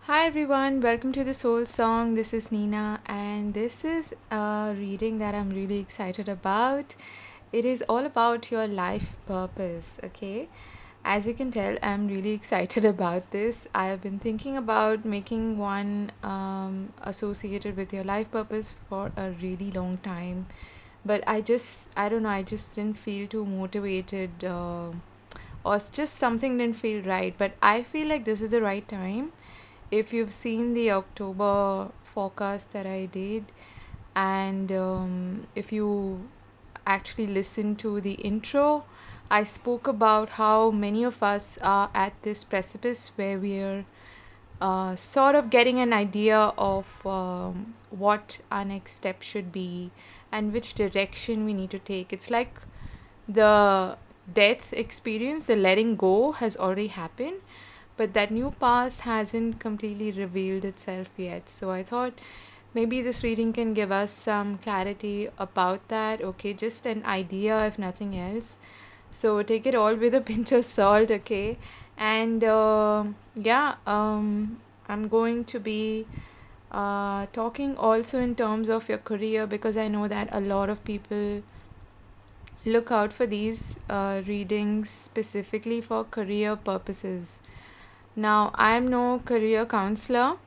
Hi everyone, welcome to the Soul Song. This is Nina, and this is a reading that I'm really excited about. It is all about your life purpose, okay? As you can tell, I'm really excited about this. I have been thinking about making one associated with your life purpose for a really long time, but I don't know, I just didn't feel too motivated, or just something didn't feel right. But I feel like this is the right time if you've seen the October forecast that I did, and if you actually listen to the intro, I spoke about how many of us are at this precipice where we're sort of getting an idea of what our next step should be and which direction we need to take. It's like the death experience, the letting go has already happened, but that new path hasn't completely revealed itself yet. So I thought maybe this reading can give us some clarity about that. Okay, just an idea, if nothing else. So take it all with a pinch of salt, okay? And I'm going to be talking also in terms of your career because I know that a lot of people look out for these readings specifically for career purposes. Now, I'm no career counselor.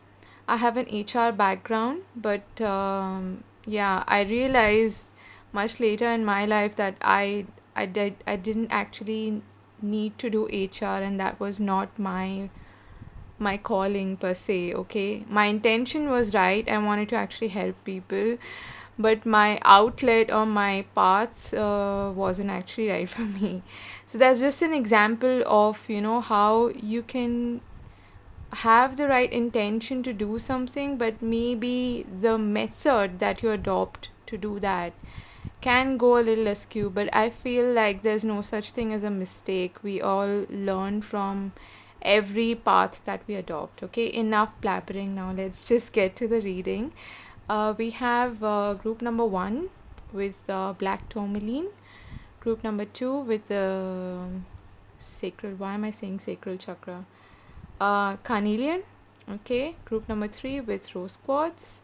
I have an HR background, but yeah, I realized much later in my life that I didn't actually need to do HR, and that was not my calling per se. Okay, my intention was right. I wanted to actually help people, but my outlet or my path wasn't actually right for me. So that's just an example of how you can have the right intention to do something, but maybe the method that you adopt to do that can go a little askew. But I feel like there's no such thing as a mistake. We all learn from every path that we adopt. Okay, enough blabbering now. Let's just get to the reading. We have group number one with black tourmaline, group number two with the sacral. Why am I saying sacral chakra? Carnelian. Okay, group number three with rose quartz,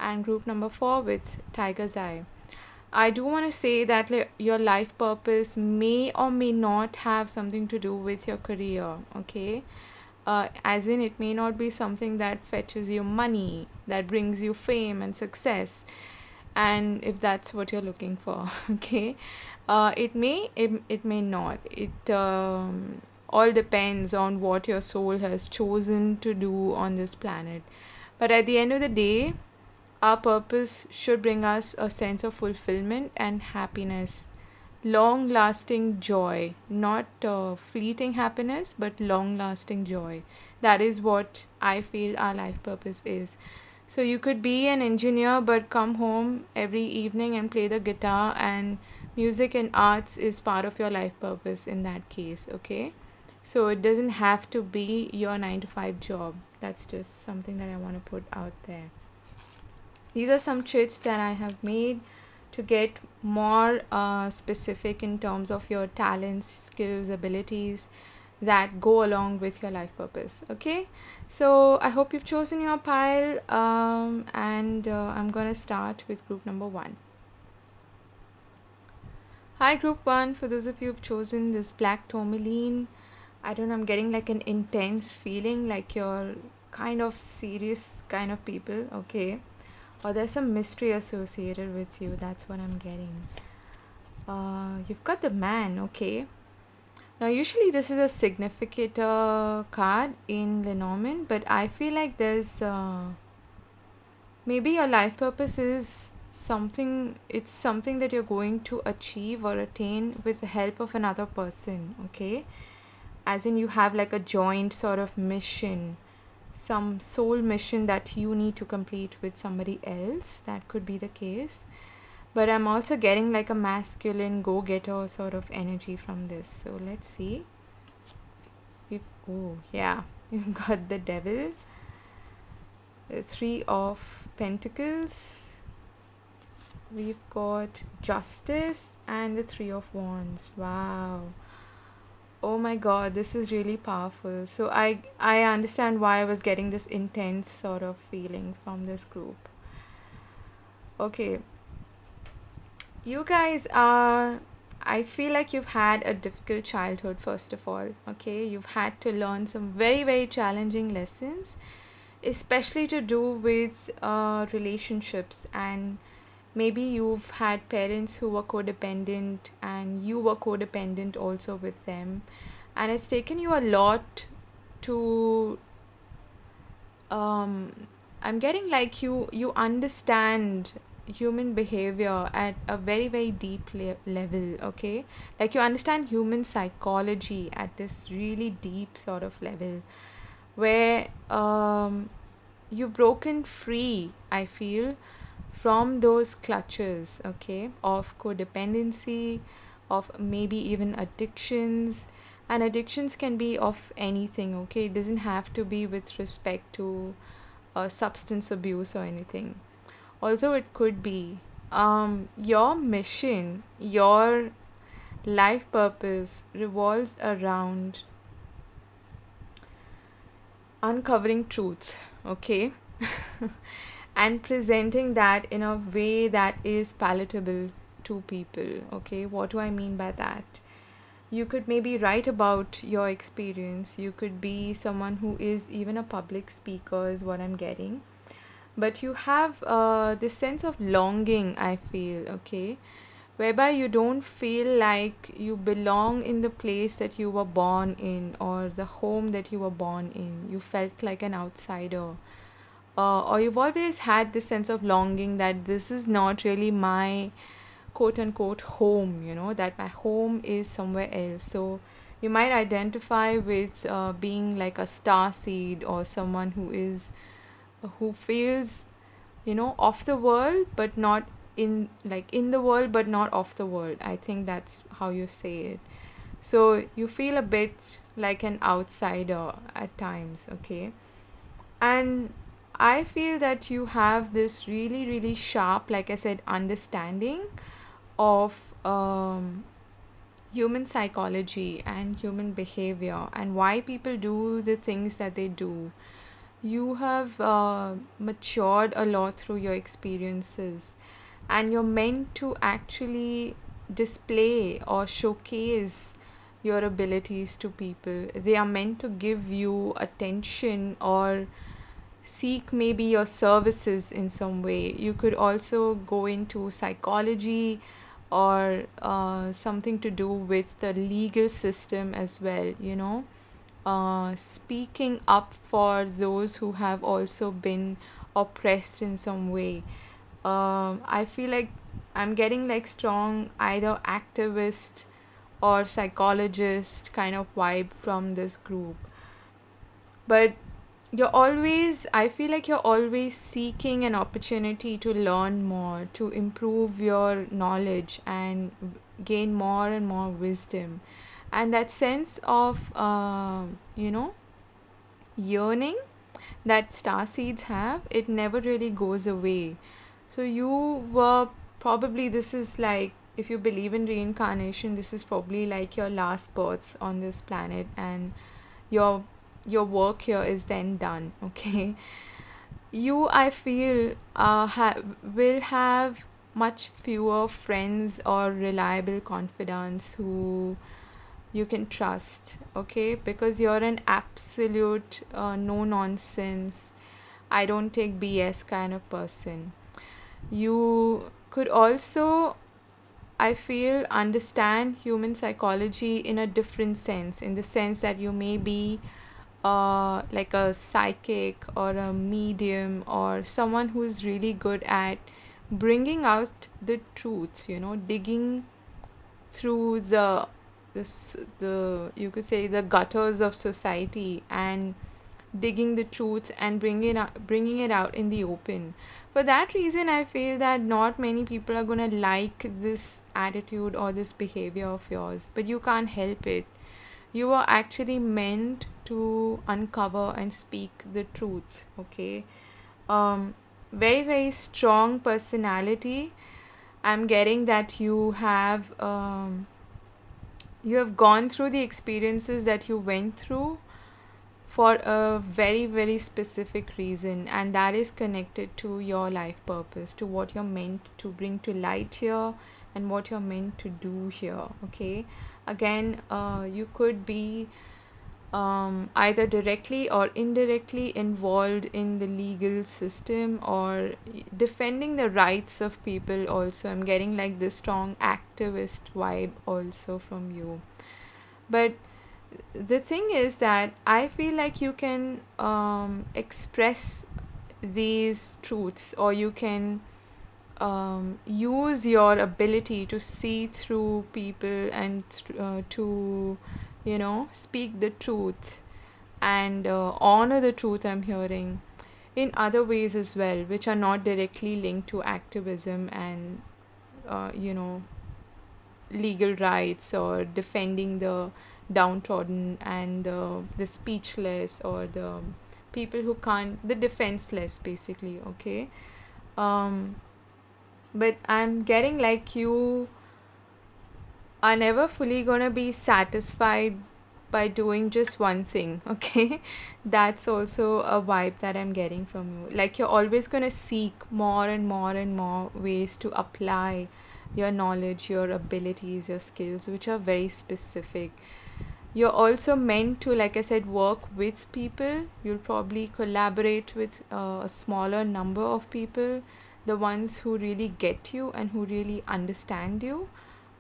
and group number four with tiger's eye. I do want to say that your life purpose may or may not have something to do with your career. Okay, as in it may not be something that fetches you money, that brings you fame and success, and if that's what you're looking for. Okay, it may not. It all depends on what your soul has chosen to do on this planet. But at the end of the day, our purpose should bring us a sense of fulfillment and happiness, long lasting joy, not fleeting happiness, but long lasting joy. That is what I feel our life purpose is. So you could be an engineer but come home every evening and play the guitar, and music and arts is part of your life purpose in that case, okay? So it doesn't have to be your 9 to 5 job. That's just something that I want to put out there. These are some tricks that I have made to get more specific in terms of your talents, skills, abilities that go along with your life purpose. Okay, so I hope you've chosen your pile, and I'm gonna start with group number one. Hi, group one. For those of you who've chosen this black tourmaline, I don't know, I'm getting like an intense feeling like you're kind of serious kind of people, okay? Or there's some mystery associated with you. That's what I'm getting. You've got the man, okay? Now, usually this is a significator card in Lenormand, but I feel like there's maybe your life purpose is it's something that you're going to achieve or attain with the help of another person, okay? As in, you have like a joint sort of mission, some soul mission that you need to complete with somebody else. That could be the case. But I'm also getting like a masculine go-getter sort of energy from this. So let's see. Oh, yeah. You've got the devil, the three of pentacles. We've got justice and the three of wands. Wow. Oh my God, this is really powerful. So I understand why I was getting this intense sort of feeling from this group. Okay, you guys are, I feel like you've had a difficult childhood, first of all. Okay, you've had to learn some very, very challenging lessons, especially to do with relationships. And maybe you've had parents who were codependent, and you were codependent also with them. And it's taken you a lot to um I'm getting like you understand human behavior at a very, very deep level. Okay, like you understand human psychology at this really deep sort of level, where you've broken free, I feel, from those clutches, okay, of codependency, of maybe even addictions. And addictions can be of anything, okay? It doesn't have to be with respect to substance abuse or anything. Also, it could be your mission, your life purpose revolves around uncovering truth, okay? And presenting that in a way that is palatable to people, okay? What do I mean by that? You could maybe write about your experience. You could be someone who is even a public speaker, is what I'm getting. But you have this sense of longing, I feel, okay? Whereby you don't feel like you belong in the place that you were born in or the home that you were born in. You felt like an outsider. Or you've always had this sense of longing that this is not really my quote unquote home, that my home is somewhere else. So you might identify with being like a star seed, or someone who feels off the world but not in the world but not off the world. I think that's how you say it. So you feel a bit like an outsider at times, okay? And I feel that you have this really, really sharp, like I said, understanding of human psychology and human behavior and why people do the things that they do. You have matured a lot through your experiences, and you're meant to actually display or showcase your abilities to people. They are meant to give you attention or seek maybe your services in some way. You could also go into psychology or something to do with the legal system as well. Speaking up for those who have also been oppressed in some way. I feel like I'm getting like strong either activist or psychologist kind of vibe from this group. But I feel like you're always seeking an opportunity to learn more, to improve your knowledge and gain more and more wisdom. And that sense of, yearning that star seeds have, it never really goes away. So you were probably, this is like, if you believe in reincarnation, this is probably like your last births on this planet, and your your work here is then done, okay? You, I feel, will have much fewer friends or reliable confidants who you can trust, okay? Because you're an absolute no nonsense, I don't take BS kind of person. You could also, I feel, understand human psychology in a different sense, in the sense that you may be like a psychic or a medium or someone who is really good at bringing out the truth, digging through the you could say the gutters of society and digging the truth and bringing it out in the open. For that reason, I feel that not many people are gonna like this attitude or this behavior of yours, but you can't help it. You are actually meant to uncover and speak the truth, okay? um Very, very strong personality. I'm getting that you have you have gone through the experiences that you went through for a very, very specific reason, and that is connected to your life purpose, to what you're meant to bring to light here and what you're meant to do here. Okay, again, you could be either directly or indirectly involved in the legal system or defending the rights of people. Also, I'm getting like this strong activist vibe also from you. But the thing is that I feel like you can express these truths, or you can use your ability to see through people and to, speak the truth and honor the truth I'm hearing in other ways as well, which are not directly linked to activism and, uh, you know, legal rights or defending the downtrodden and the speechless or the people who can't, the defenseless, basically. Okay. Um, but I'm getting like you are never fully gonna be satisfied by doing just one thing. Okay. That's also a vibe that I'm getting from you. Like you're always gonna seek more and more and more ways to apply your knowledge, your abilities, your skills, which are very specific. You're also meant to, like I said, work with people. You'll probably collaborate with a smaller number of people, the ones who really get you and who really understand you.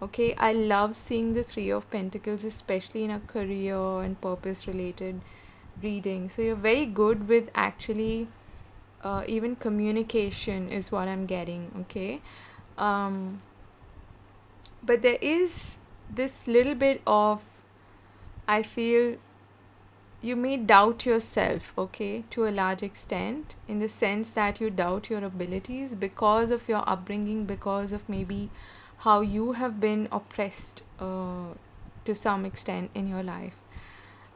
Okay, I love seeing the Three of Pentacles, especially in a career and purpose related reading. So you're very good with actually even communication, is what I'm getting. Okay. Um, but there is this little bit of, I feel, you may doubt yourself, okay, to a large extent, in the sense that you doubt your abilities because of your upbringing, because of maybe how you have been oppressed to some extent in your life.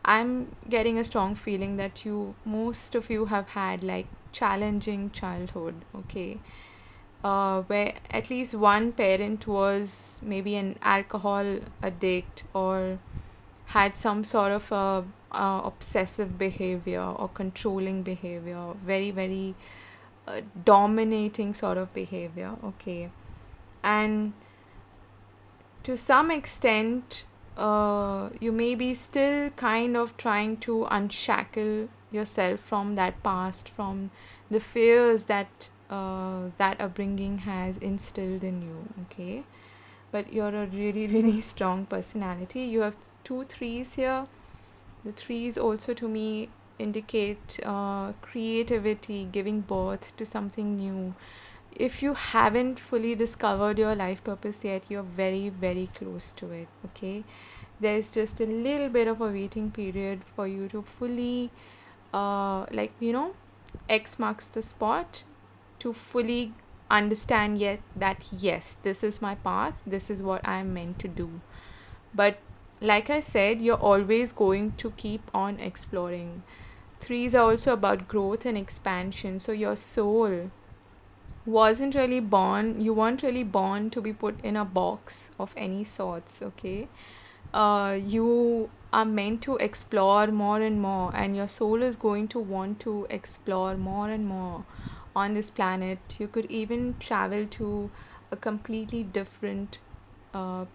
I'm getting a strong feeling that most of you have had like challenging childhood, okay, where at least one parent was maybe an alcohol addict or had some sort of obsessive behavior or controlling behavior, very, very dominating sort of behavior, okay. And to some extent, you may be still kind of trying to unshackle yourself from that past, from the fears that that upbringing has instilled in you, okay. But you're a really, really strong personality. You have two threes here. The threes also to me indicate creativity, giving birth to something new. If you haven't fully discovered your life purpose yet, you're very, very close to it. Okay, there's just a little bit of a waiting period for you to fully, like, X marks the spot, to fully understand yet that yes, this is my path, this is what I'm meant to do. But like I said, you're always going to keep on exploring. Threes are also about growth and expansion. So your soul wasn't really born, you weren't really born to be put in a box of any sorts, okay? You are meant to explore more and more, and your soul is going to want to explore more and more on this planet. You could even travel to a completely different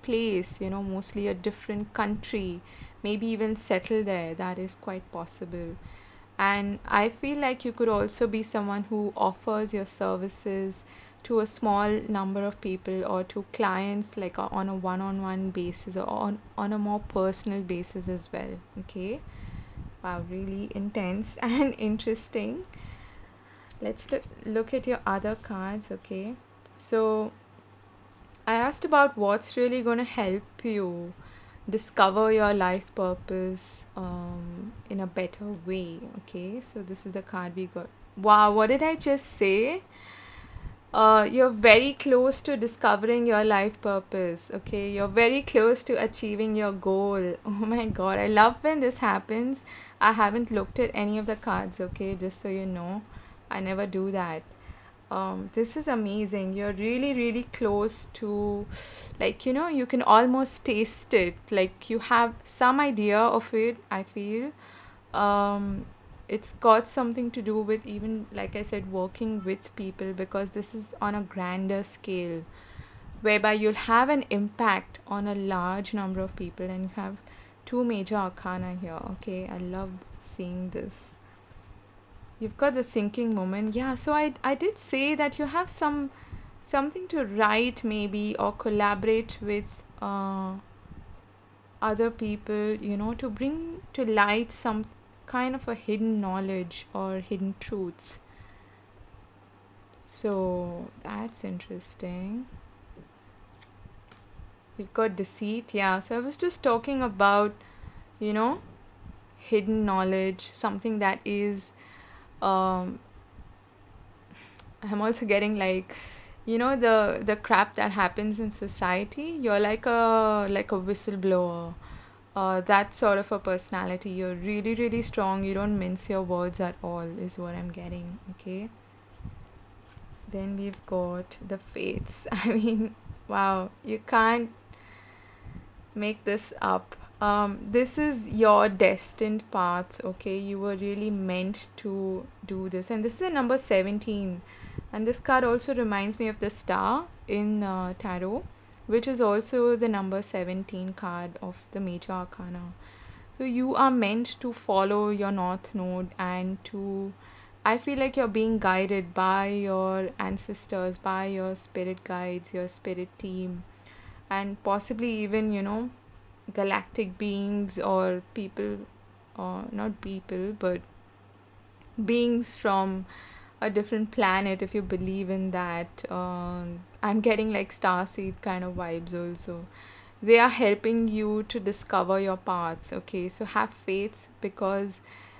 place, mostly a different country, maybe even settle there. That is quite possible. And I feel like you could also be someone who offers your services to a small number of people or to clients, like on a one-on-one basis or on a more personal basis as well. Okay. Wow, really intense and interesting. Let's look at your other cards. Okay. So I asked about what's really going to help you discover your life purpose in a better way. Okay, so this is the card we got. Wow, what did I just say? You're very close to discovering your life purpose. Okay, you're very close to achieving your goal. Oh my god, I love when this happens. I haven't looked at any of the cards, okay, just so you know. I never do that. This is amazing. You're really, really close to, like, you can almost taste it. Like, you have some idea of it, I feel. Um, it's got something to do with, even, like I said, working with people, because this is on a grander scale, whereby you'll have an impact on a large number of people, and you have two major arcana here. Okay, I love seeing this. You've got the thinking moment. Yeah, so I did say that you have something to write maybe, or collaborate with other people, to bring to light some kind of a hidden knowledge or hidden truths. So that's interesting. You've got deceit. Yeah, so I was just talking about, you know, hidden knowledge, something that is um I'm also getting like, the crap that happens in society. You're like a whistleblower. That sort of a personality. You're really, really strong. You don't mince your words at all, is what I'm getting. Okay. Then we've got the fates. I mean, wow, you can't make this up. This is your destined path, okay? You were really meant to do this. And this is a number 17. And this card also reminds me of the star in tarot, which is also the number 17 card of the major arcana. So you are meant to follow your north node, and I feel like you're being guided by your ancestors, by your spirit guides, your spirit team, and possibly even, galactic beings, or people, or not people, but beings from a different planet, if you believe in that. I'm getting like starseed kind of vibes also. They are helping you to discover your paths. Okay, so have faith, because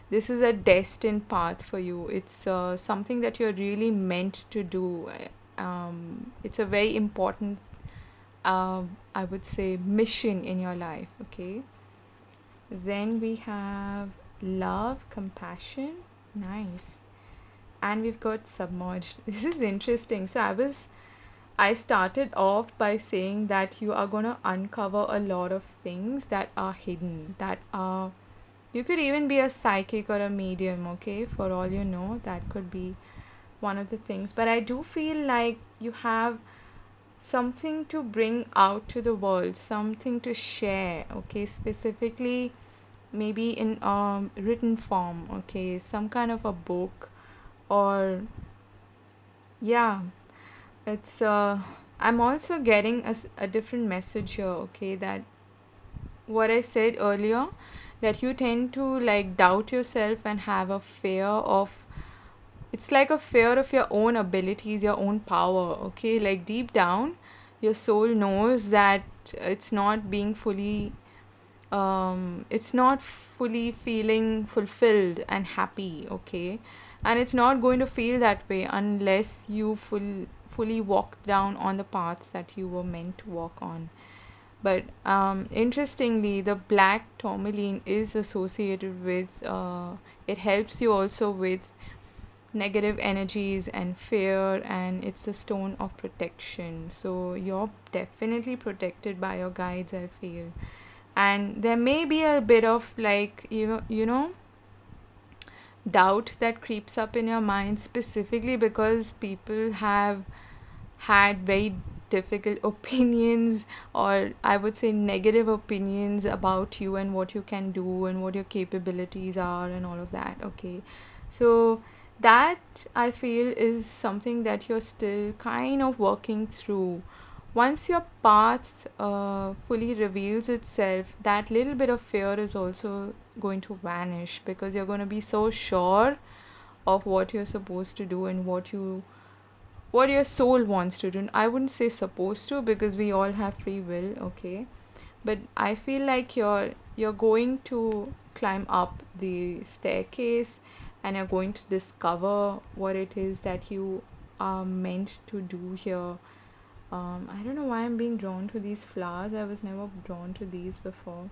this is a destined path for you. It's something that you're really meant to do. It's a very important, I would say, mission in your life. Okay. Then we have love, compassion. Nice. And we've got submerged. This is interesting. So I started off by saying that you are going to uncover a lot of things that are hidden, that are, you could even be a psychic or a medium, okay? For all you know, that could be one of the things. But I do feel like you have something to bring out to the world, something to share, okay? Specifically, maybe in written form, okay? Some kind of a book, or yeah, it's I'm also getting a different message here, okay? That what I said earlier, that you tend to like doubt yourself and have a fear of, it's like a fear of your own abilities, your own power, okay? Like deep down, your soul knows that it's not being fully, it's not fully feeling fulfilled and happy, okay? And it's not going to feel that way unless you fully walk down on the paths that you were meant to walk on. But interestingly, the black tourmaline is associated with, it helps you also with negative energies and fear, and it's a stone of protection. So you're definitely protected by your guides, I feel. And there may be a bit of like, doubt that creeps up in your mind, specifically because people have had very difficult opinions, or I would say negative opinions about you and what you can do and what your capabilities are and all of that. Okay, so that I feel is something that you're still kind of working through. Once your path fully reveals itself, that little bit of fear is also going to vanish, because you're going to be so sure of what you're supposed to do and what your soul wants to do. I wouldn't say supposed to, because we all have free will, okay? But I feel like you're going to climb up the staircase, and you're going to discover what it is that you are meant to do here. I don't know why I'm being drawn to these flowers. I was never drawn to these before.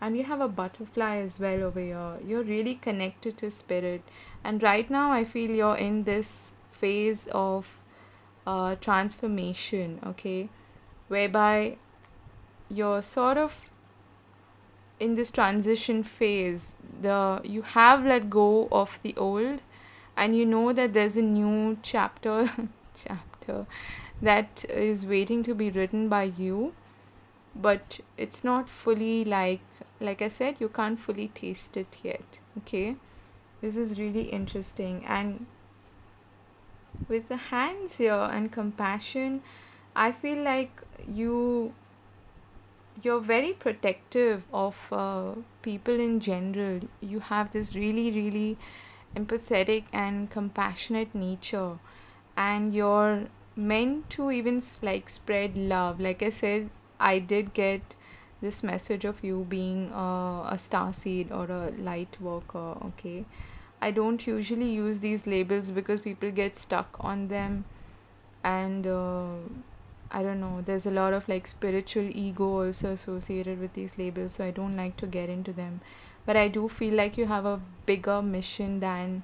And we have a butterfly as well over here. You're really connected to spirit. And right now, I feel you're in this phase of transformation, okay, whereby you're sort of in this transition phase. You have let go of the old, and you know that there's a new chapter chapter that is waiting to be written by you, but it's not fully like I said, you can't fully taste it yet, okay. This is really interesting. And with the hands here and compassion, I feel like you're very protective of people in general. You have this really, really empathetic and compassionate nature, and you're meant to even like spread love. Like I said, I did get this message of you being a star seed or a light worker, okay. I don't usually use these labels because people get stuck on them, and I don't know, there's a lot of like spiritual ego also associated with these labels, so I don't like to get into them. But I do feel like you have a bigger mission than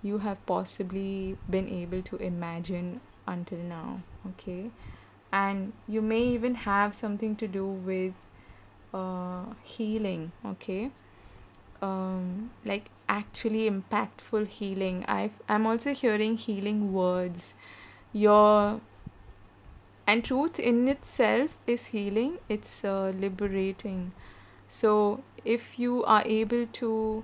you have possibly been able to imagine until now, okay. And you may even have something to do with healing, okay. Like actually impactful healing. I'm also hearing healing words. Your And truth in itself is healing. It's liberating. So if you are able to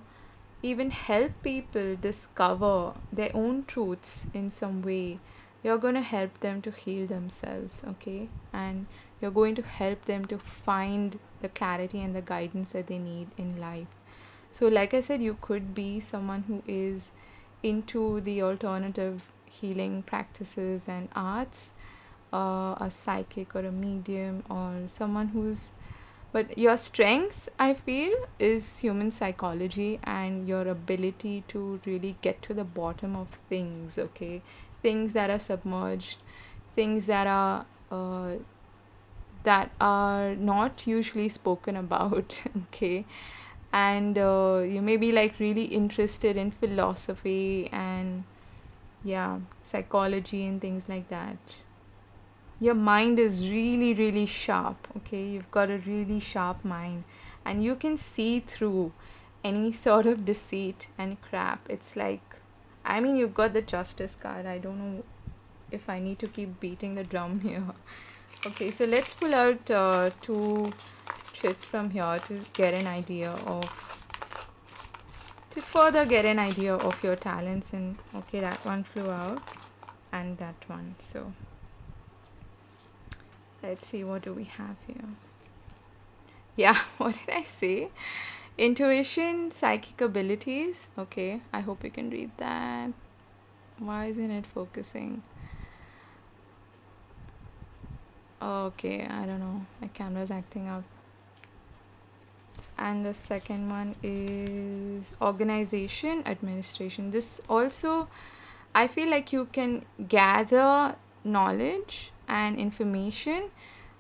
even help people discover their own truths in some way, you're going to help them to heal themselves, okay. And you're going to help them to find the clarity and the guidance that they need in life. So like I said, you could be someone who is into the alternative healing practices and arts, a psychic or a medium, or someone who's, but your strength, I feel, is human psychology and your ability to really get to the bottom of things, okay? Things that are submerged, things that are not usually spoken about, okay? And you may be like really interested in philosophy and yeah, psychology and things like that. Your mind is really, really sharp, okay. You've got a really sharp mind, and you can see through any sort of deceit and crap. It's like, I mean, you've got the justice card. I don't know if I need to keep beating the drum here. Okay, so let's pull out two tricks from here to get an idea of, to further get an idea of your talents. And okay, that one flew out, and that one. So let's see, what do we have here? Yeah, what did I say? Intuition, psychic abilities. Okay, I hope you can read that. Why isn't it focusing? Okay, I don't know. My camera's acting up. And the second one is organization, administration. This also, I feel like you can gather knowledge and information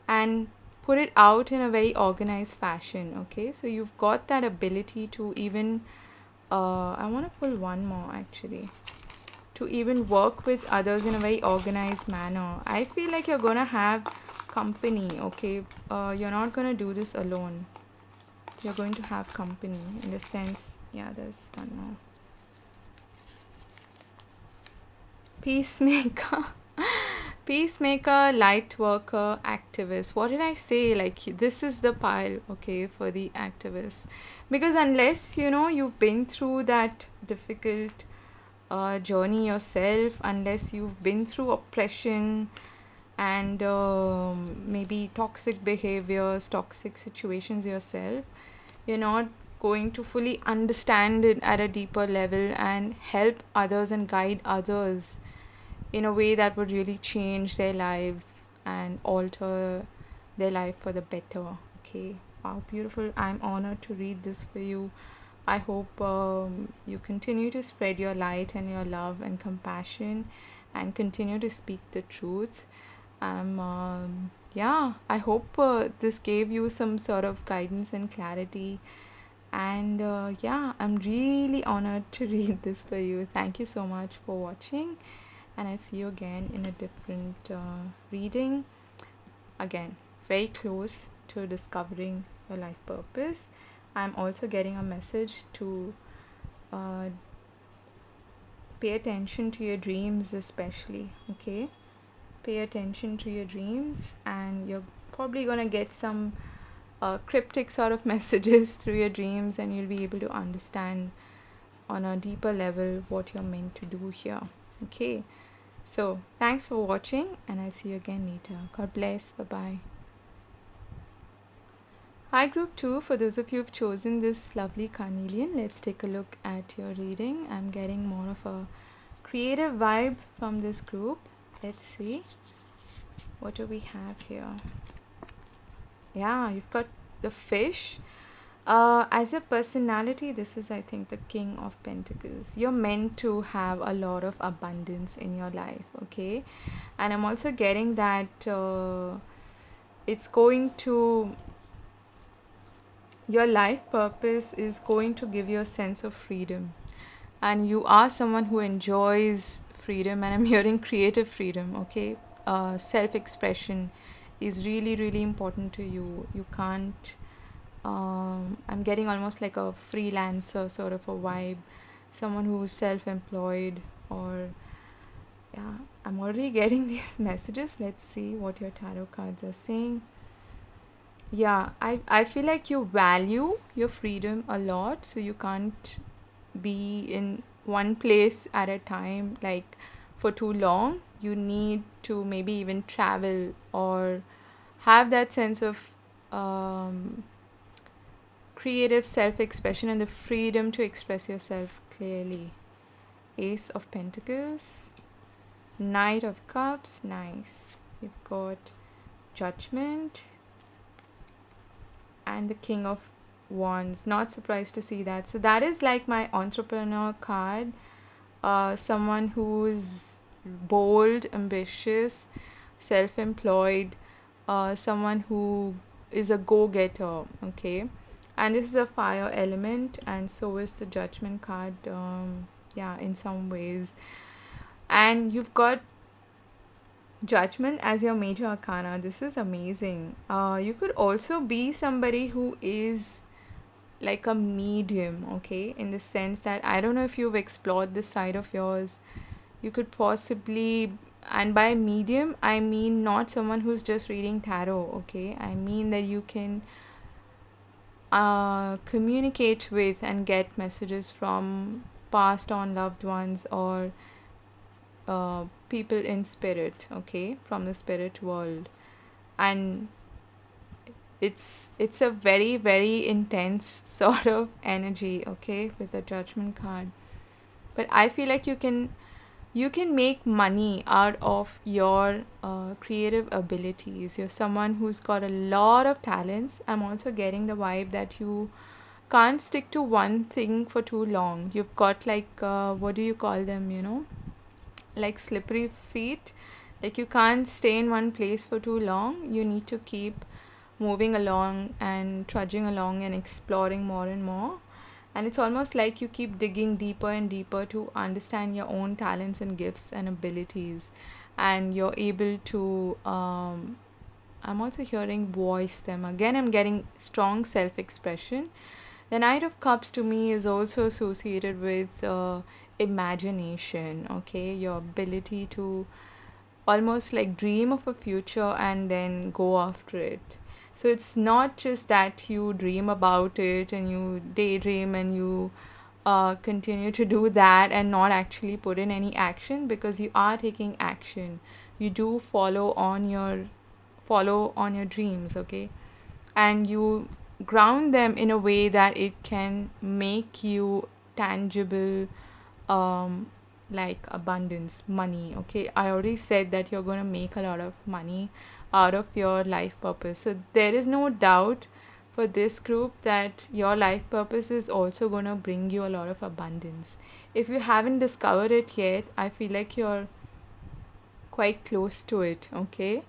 and put it out in a very organized fashion, okay. So you've got that ability to even I want to pull one more actually, to even work with others in a very organized manner. I feel like you're gonna have company, okay. You're not gonna do this alone. You're going to have company in the sense, yeah, there's one more. Peacemaker. Peacemaker, light worker, activist. What did I say? Like, this is the pile, okay, for the activists. Because unless, you know, you've been through that difficult journey yourself, unless you've been through oppression and maybe toxic behaviors, toxic situations yourself, you're not going to fully understand it at a deeper level and help others and guide others in a way that would really change their life and alter their life for the better. Okay, wow, beautiful. I'm honored to read this for you. I hope you continue to spread your light and your love and compassion and continue to speak the truth. Yeah, I hope this gave you some sort of guidance and clarity. And yeah, I'm really honored to read this for you. Thank you so much for watching. and I'll see you again in a different reading. Again, very close to discovering your life purpose. I'm also getting a message to uh, pay attention to your dreams, especially. Okay, pay attention to your dreams, and you're probably gonna get some cryptic sort of messages through your dreams, and you'll be able to understand on a deeper level what you're meant to do here. Okay, so thanks for watching, and I'll see you again later. God bless. Bye bye. Hi, group 2. For those of you who've chosen this lovely carnelian, let's take a look at your reading. I'm getting more of a creative vibe from this group. Let's see. What do we have here? Yeah, you've got the fish. As a personality, this is, I think, the King of Pentacles. You're meant to have a lot of abundance in your life, okay? And I'm also getting that it's going to, your life purpose is going to give you a sense of freedom. And you are someone who enjoys freedom, and I'm hearing creative freedom, okay? Self-expression is really, really important to you. You can't I'm getting almost like a freelancer sort of a vibe, someone who's self-employed, or yeah, I'm already getting these messages. Let's see what your tarot cards are saying. Yeah, I feel like you value your freedom a lot, so you can't be in one place at a time like for too long. You need to maybe even travel or have that sense of um, creative self-expression and the freedom to express yourself clearly. Ace of Pentacles, Knight of Cups, nice. You've got Judgment and the King of Wands. Not surprised to see that. So that is like my entrepreneur card. Someone who's bold, ambitious, self-employed, someone who is a go-getter, okay? And this is a fire element, and so is the Judgment card, yeah, in some ways. And you've got Judgment as your major arcana. This is amazing. You could also be somebody who is like a medium, okay, in the sense that I don't know if you've explored this side of yours. You could possibly, and by medium I mean not someone who's just reading tarot, okay? I mean that you can communicate with and get messages from passed on loved ones, or people in spirit, okay, from the spirit world. And it's a very, very intense sort of energy, okay, with the Judgment card. But I feel like you can make money out of your creative abilities. You're someone who's got a lot of talents. I'm also getting the vibe that you can't stick to one thing for too long. You've got like what do you call them, like slippery feet. Like you can't stay in one place for too long. You need to keep moving along and trudging along and exploring more and more. And it's almost like you keep digging deeper and deeper to understand your own talents and gifts and abilities. And you're able to, I'm also hearing voice them. Again, I'm getting strong self expression. The Knight of Cups to me is also associated with imagination, okay? Your ability to almost like dream of a future and then go after it. So it's not just that you dream about it and you daydream and you continue to do that and not actually put in any action, because you are taking action. You do follow on your dreams, okay? And you ground them in a way that it can make you tangible, um like abundance, money, okay? I already said that you're going to make a lot of money out of your life purpose, so there is no doubt for this group that your life purpose is also going to bring you a lot of abundance. If you haven't discovered it yet, I feel like you're quite close to it, okay?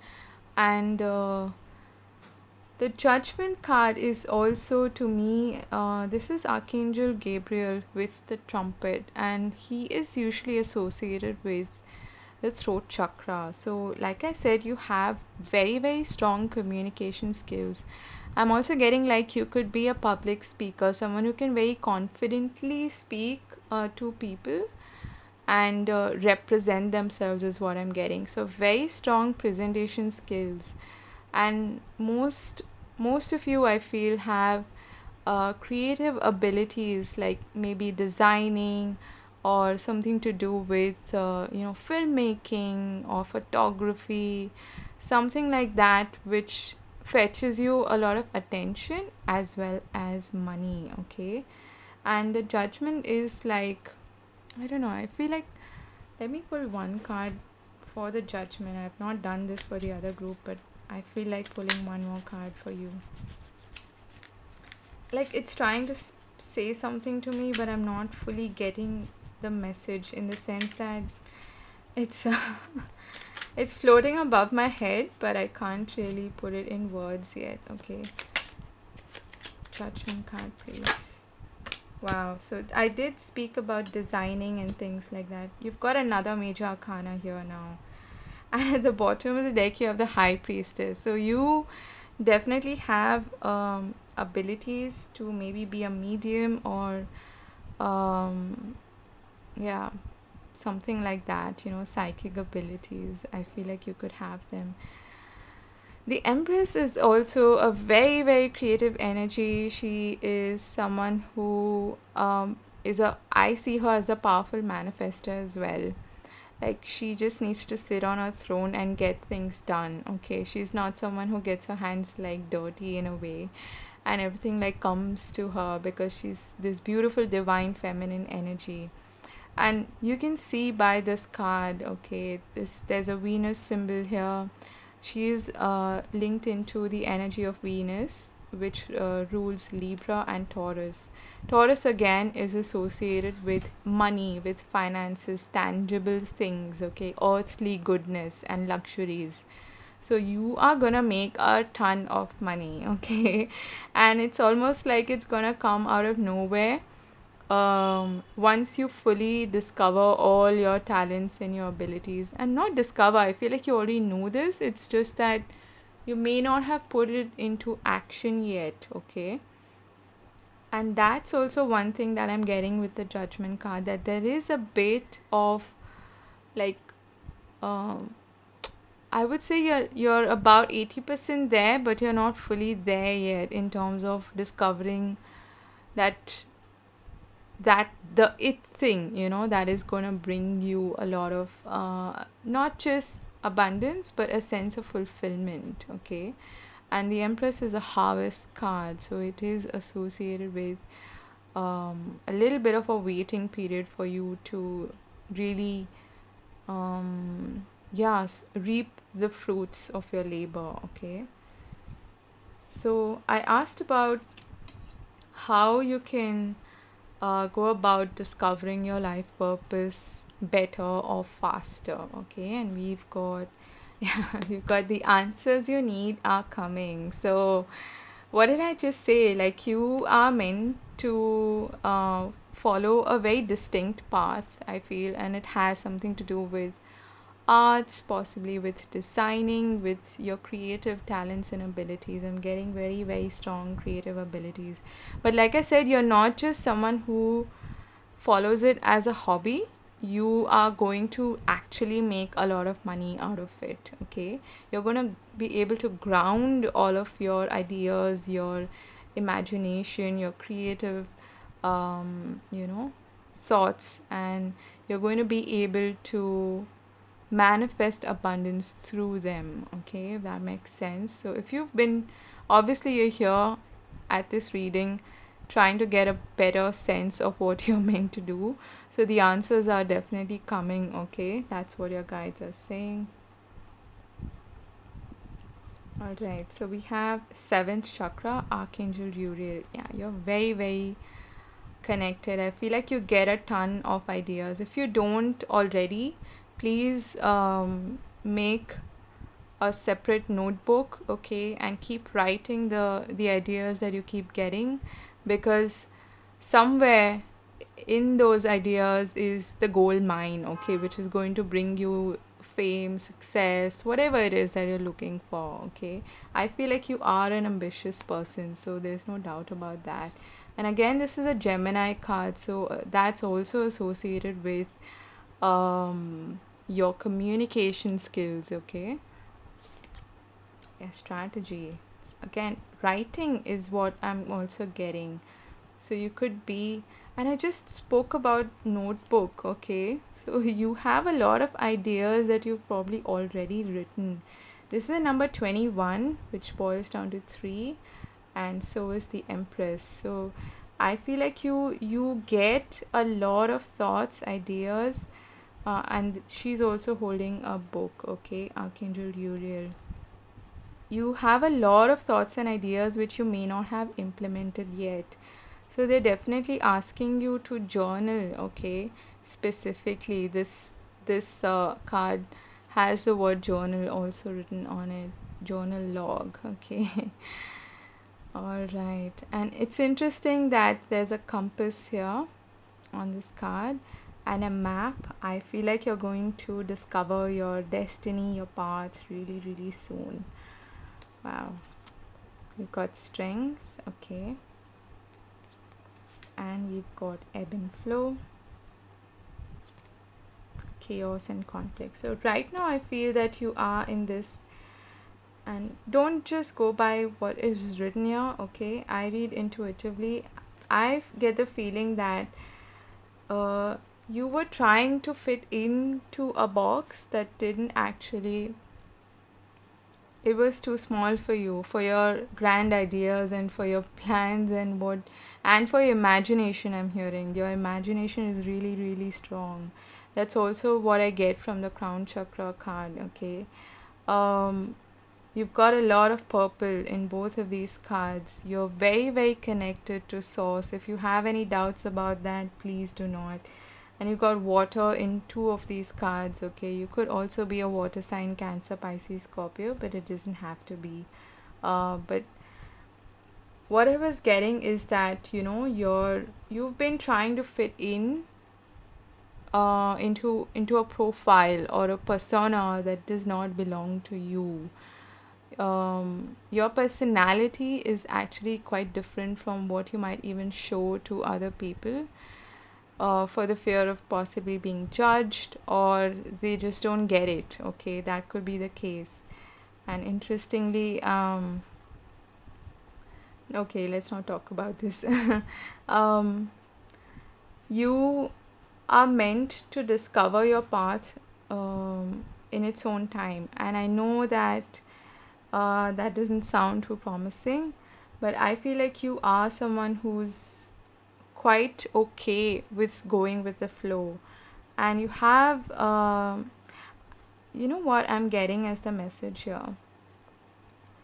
And the Judgment card is also, to me, this is Archangel Gabriel with the trumpet, and he is usually associated with the throat chakra. So, like I said, you have very, very strong communication skills. I'm also getting like you could be a public speaker, someone who can very confidently speak to people and represent themselves is what I'm getting. So very strong presentation skills, and most of you I feel have creative abilities like maybe designing or something to do with filmmaking or photography, something like that, which fetches you a lot of attention as well as money. Okay, and the judgment is like, I don't know. I feel like, let me pull one card for the judgment. I have not done this for the other group, but I feel like pulling one more card for you. Like it's trying to say something to me, but I'm not fully getting the message in the sense that it's it's floating above my head, but I can't really put it in words yet. Okay. Judgment card, please. Wow, so I did speak about designing and things like that. You've got another major arcana here now. And at the bottom of the deck, you have the High Priestess. So you definitely have abilities to maybe be a medium or, um, yeah, something like that, psychic abilities. I feel like you could have them. The Empress is also a very, very creative energy. She is someone who I see her as a powerful manifester as well. Like she just needs to sit on her throne and get things done. Okay, she's not someone who gets her hands like dirty in a way, and everything like comes to her because she's this beautiful divine feminine energy. And you can see by this card, okay, there's a Venus symbol here. She is linked into the energy of Venus, which rules Libra and Taurus. Taurus again is associated with money, with finances, tangible things, okay, earthly goodness and luxuries. So you are gonna make a ton of money, okay, and it's almost like it's gonna come out of nowhere once you fully discover all your talents and your abilities. And not discover, I feel like you already know this, it's just that you may not have put it into action yet. Okay, and that's also one thing that I'm getting with the judgment card, that there is a bit of like, um I would say you're about 80% there, but you're not fully there yet in terms of discovering that the it thing, that is going to bring you a lot of not just abundance but a sense of fulfillment. Okay, and the Empress is a harvest card, so it is associated with a little bit of a waiting period for you to really reap the fruits of your labor. Okay, so I asked about how you can go about discovering your life purpose better or faster. Okay, and we've got yeah, we've got the answers you need are coming. So what did I just say? Like you are meant to follow a very distinct path, I feel, and it has something to do with arts, possibly with designing, with your creative talents and abilities. I'm getting very, very strong creative abilities. But like I said, you're not just someone who follows it as a hobby. You are going to actually make a lot of money out of it. Okay, you're going to be able to ground all of your ideas, your imagination, your creative thoughts, and you're going to be able to manifest abundance through them. Okay, if that makes sense. So if you've been, obviously you're here at this reading trying to get a better sense of what you're meant to do, so the answers are definitely coming. Okay, that's what your guides are saying. All right, so we have seventh chakra, Archangel Uriel. Yeah, you're very, very connected. I feel like you get a ton of ideas. If you don't already, please make a separate notebook, okay, and keep writing the ideas that you keep getting, because somewhere in those ideas is the gold mine, okay, which is going to bring you fame, success, whatever it is that you're looking for, okay? I feel like you are an ambitious person, so there's no doubt about that. And again, this is a Gemini card, so that's also associated with your communication skills, okay? Yeah, strategy. Again, writing is what I'm also getting. So you could be, and I just spoke about notebook, okay? So you have a lot of ideas that you've probably already written. This is a number 21, which boils down to 3, and so is the Empress. So I feel like you get a lot of thoughts, ideas, and she's also holding a book, okay? Archangel Uriel. You have a lot of thoughts and ideas which you may not have implemented yet. So they're definitely asking you to journal, okay? Specifically, this card has the word journal also written on it. Journal log, okay? All right. And it's interesting that there's a compass here on this card and a map. I feel like you're going to discover your destiny, your path really, really soon. Wow. We've got strength, okay. And we've got ebb and flow, chaos and conflict. So right now I feel that you are in this, and don't just go by what is written here, okay? I read intuitively. I get the feeling that uh, you were trying to fit into a box that didn't actually, it was too small for you, for your grand ideas and for your plans and what, and for your imagination. I'm hearing your imagination is really, really strong. That's also what I get from the crown chakra card, okay? um you've got a lot of purple in both of these cards. You're very, very connected to source. If you have any doubts about that, please do not. And you've got water in two of these cards, okay? You could also be a water sign, Cancer, Pisces, Scorpio, but it doesn't have to be. But what I was getting is that, you know, you've been trying to fit in into a profile or a persona that does not belong to you. Your personality is actually quite different from what you might even show to other people, for the fear of possibly being judged, or they just don't get it, okay? That could be the case. And interestingly, okay, let's not talk about this. um, you are meant to discover your path in its own time, and I know that that doesn't sound too promising, but I feel like you are someone who's quite okay with going with the flow, and you have you know what I'm getting as the message here,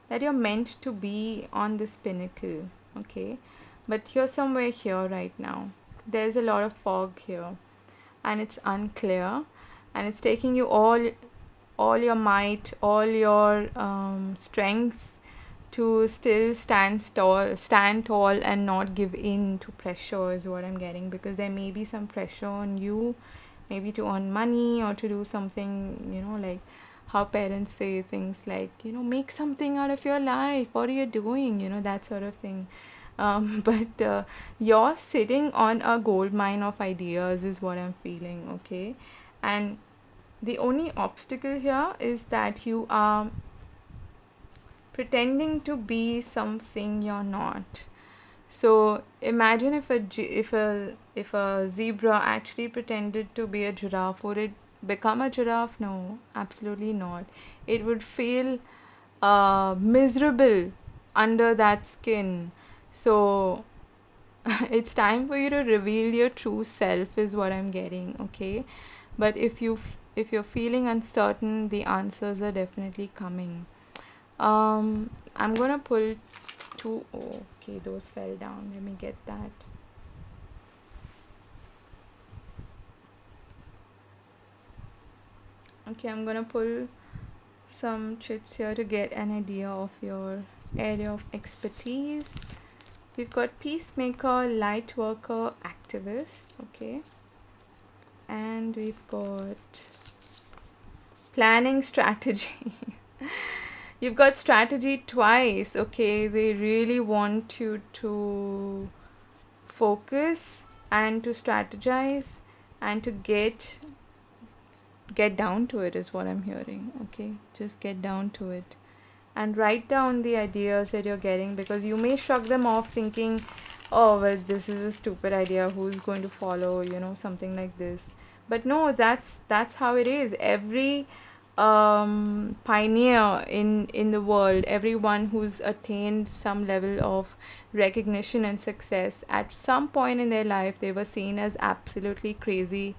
that you're meant to be on this pinnacle, okay? But you're somewhere here right now. There's a lot of fog here, and it's unclear, and it's taking you all your might, all your strength to still stand tall and not give in to pressure is what I'm getting, because there may be some pressure on you, maybe to earn money or to do something, you know, like how parents say things like, you know, make something out of your life, what are you doing, you know, that sort of thing. But you're sitting on a gold mine of ideas is what I'm feeling, okay? And the only obstacle here is that you are pretending to be something you're not. So imagine if if a zebra actually pretended to be a giraffe, would it become a giraffe? No, absolutely not. It would feel miserable under that skin. So it's time for you to reveal your true self is what I'm getting, okay? But if you're feeling uncertain, the answers are definitely coming. I'm gonna pull two. Oh, okay, those fell down. Let me get that. Okay, I'm gonna pull some chits here to get an idea of your area of expertise. We've got peacemaker, light worker, activist. Okay, and we've got Planning strategy. You've got strategy twice, okay? They really want you to focus and to strategize and to get down to it is what I'm hearing, okay? Just get down to it and write down the ideas that you're getting, because you may shrug them off thinking, oh, well, this is a stupid idea, who's going to follow, something like this. But no, that's how it is. Every pioneer in the world, everyone who's attained some level of recognition and success, at some point in their life they were seen as absolutely crazy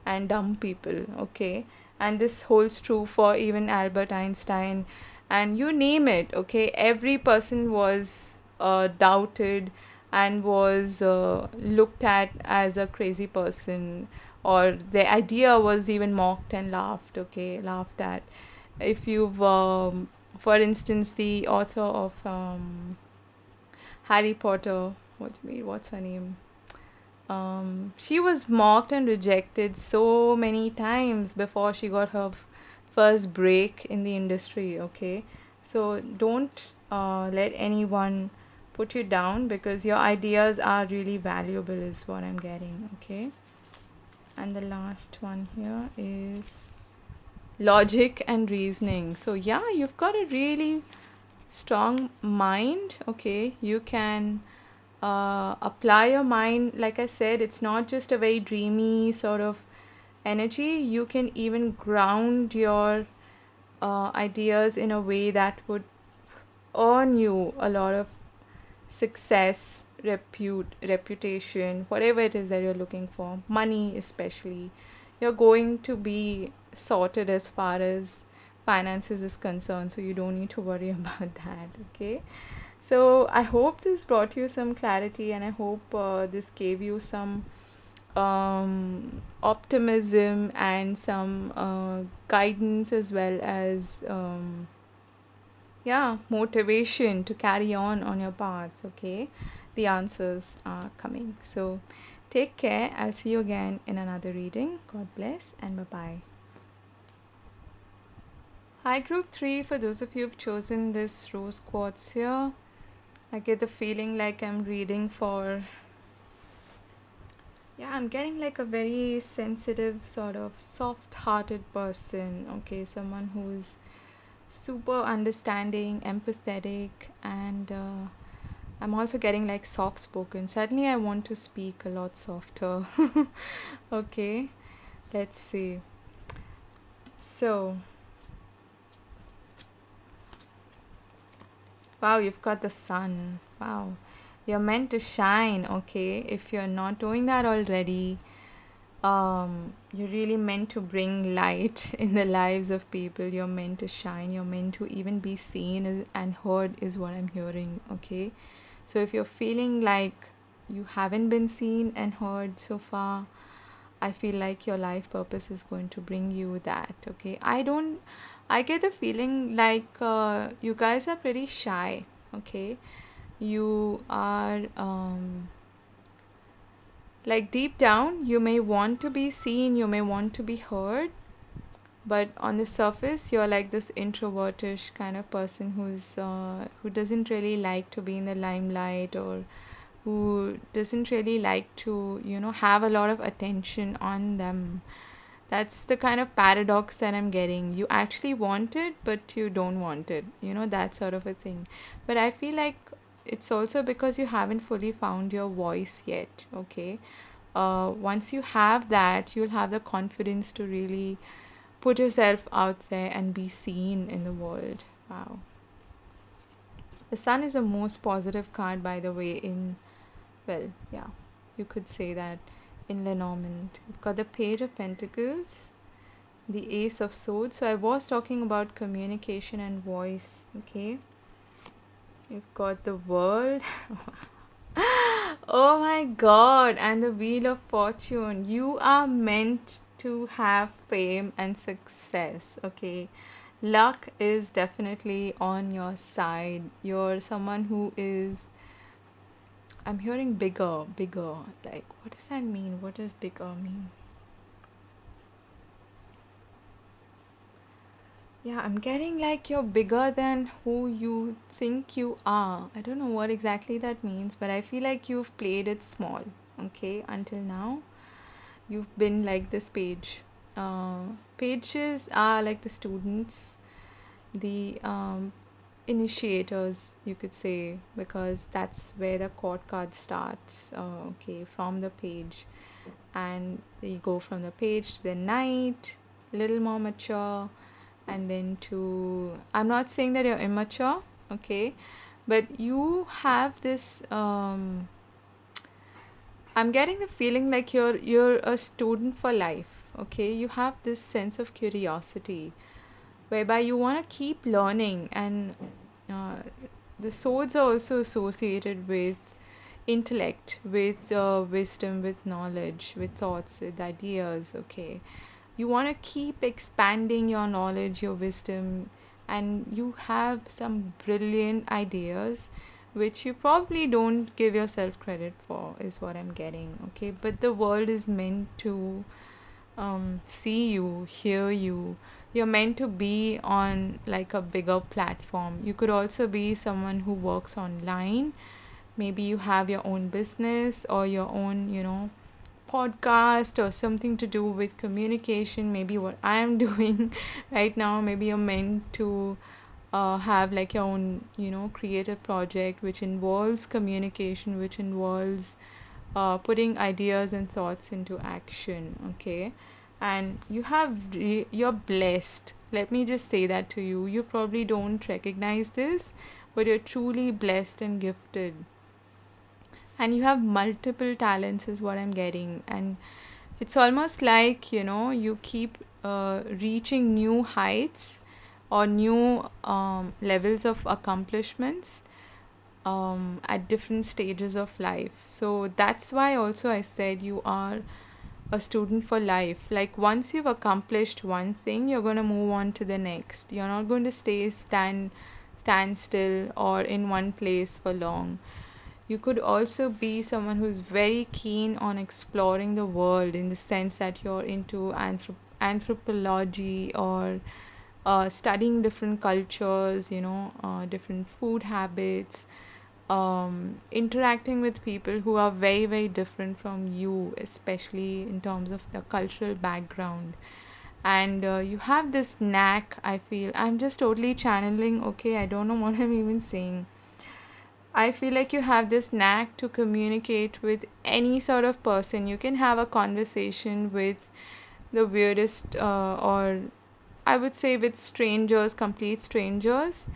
and dumb people, okay? And this holds true for even Albert Einstein, and you name it, okay? Every person was doubted and was looked at as a crazy person, or the idea was even mocked and laughed, okay? Laughed at. If you've, for instance, the author of Harry Potter, what's her name? She was mocked and rejected so many times before she got her first break in the industry, okay? So don't let anyone put you down, because your ideas are really valuable, is what I'm getting, okay? And the last one here is logic and reasoning. So, yeah, you've got a really strong mind, okay? You can apply your mind. Like I said, it's not just a very dreamy sort of energy. You can even ground your ideas in a way that would earn you a lot of success, reputation, whatever it is that you're looking for, money especially. You're going to be sorted as far as finances is concerned, so you don't need to worry about that, okay? So I hope this brought you some clarity, and I hope this gave you some optimism and some guidance, as well as yeah, motivation to carry on your path, okay? The answers are coming. So take care. I'll see you again in another reading. God bless and bye bye. Hi, group 3. For those of you who've chosen this rose quartz here, I get the feeling like I'm reading for, yeah, I'm getting like a very sensitive, sort of soft hearted person, okay? Someone who's super understanding, empathetic, and I'm also getting like soft spoken. Suddenly, I want to speak a lot softer. Okay, let's see. So, wow, you've got the sun. Wow, you're meant to shine, okay? If you're not doing that already, you're really meant to bring light in the lives of people. You're meant to shine. You're meant to even be seen and heard, is what I'm hearing, okay? So if you're feeling like you haven't been seen and heard so far, I feel like your life purpose is going to bring you that, okay? I get the feeling like you guys are pretty shy, okay? You are, like deep down, you may want to be seen, you may want to be heard, but on the surface, you're like this introvertish kind of person who doesn't really like to be in the limelight, or who doesn't really like to, have a lot of attention on them. That's the kind of paradox that I'm getting. You actually want it, but you don't want it. That sort of a thing. But I feel like it's also because you haven't fully found your voice yet, okay? Once you have that, you'll have the confidence to really put yourself out there and be seen in the world. Wow. The sun is the most positive card, by the way, in, well, yeah, you could say that in Lenormand. You've got the Page of Pentacles, the Ace of Swords. So I was talking about communication and voice, okay? You've got the World. Oh my god, and the Wheel of Fortune. You are meant to have fame and success, okay? Luck is definitely on your side. You're someone who is, I'm hearing bigger, bigger. Like, what does that mean? What does bigger mean? Yeah, I'm getting like you're bigger than who you think you are. I don't know what exactly that means, but I feel like you've played it small, okay, until now. You've been like this page. Pages are like the students, the initiators, you could say, because that's where the court card starts, okay, from the page. And you go from the page to the knight, a little more mature, and then to, I'm not saying that you're immature, okay, but you have this, I'm getting the feeling like you're a student for life, okay? You have this sense of curiosity whereby you want to keep learning, and uh, the swords are also associated with intellect, with wisdom, with knowledge, with thoughts, with ideas, okay? You want to keep expanding your knowledge, your wisdom, and you have some brilliant ideas which you probably don't give yourself credit for, is what I'm getting, okay? But the world is meant to see you, hear you. You're meant to be on like a bigger platform. You could also be someone who works online. Maybe you have your own business or your own, podcast or something to do with communication. Maybe what I am doing right now. Maybe you're meant to have like your own, creative project which involves communication, which involves putting ideas and thoughts into action, okay? And you're blessed. Let me just say that to you. You probably don't recognize this, but you're truly blessed and gifted. And you have multiple talents, is what I'm getting. And it's almost like, you keep reaching new heights or new levels of accomplishments at different stages of life. So that's why also I said you are a student for life. Like once you've accomplished one thing, you're going to move on to the next. You're not going to stand still or in one place for long. You could also be someone who's very keen on exploring the world, in the sense that you're into anthropology or studying different cultures, different food habits, interacting with people who are very, very different from you, especially in terms of the cultural background. And you have this knack, I feel. I'm just totally channeling, okay? I don't know what I'm even saying. I feel like you have this knack to communicate with any sort of person. You can have a conversation with the weirdest, or I would say with strangers, complete strangers,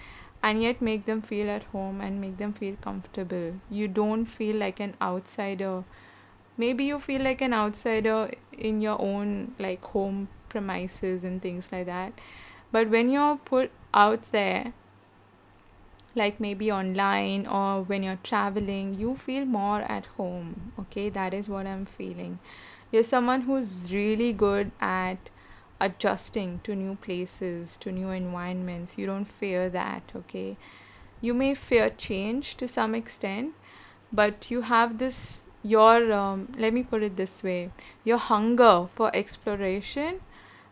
and yet make them feel at home and make them feel comfortable. You don't feel like an outsider. Maybe you feel like an outsider in your own like home premises and things like that. But when you're put out there, like maybe online or when you're traveling, you feel more at home. Okay, that is what I'm feeling. You're someone who's really good at adjusting to new places, to new environments. You don't fear that, okay? You may fear change to some extent, but you have this, your, let me put it this way, your hunger for exploration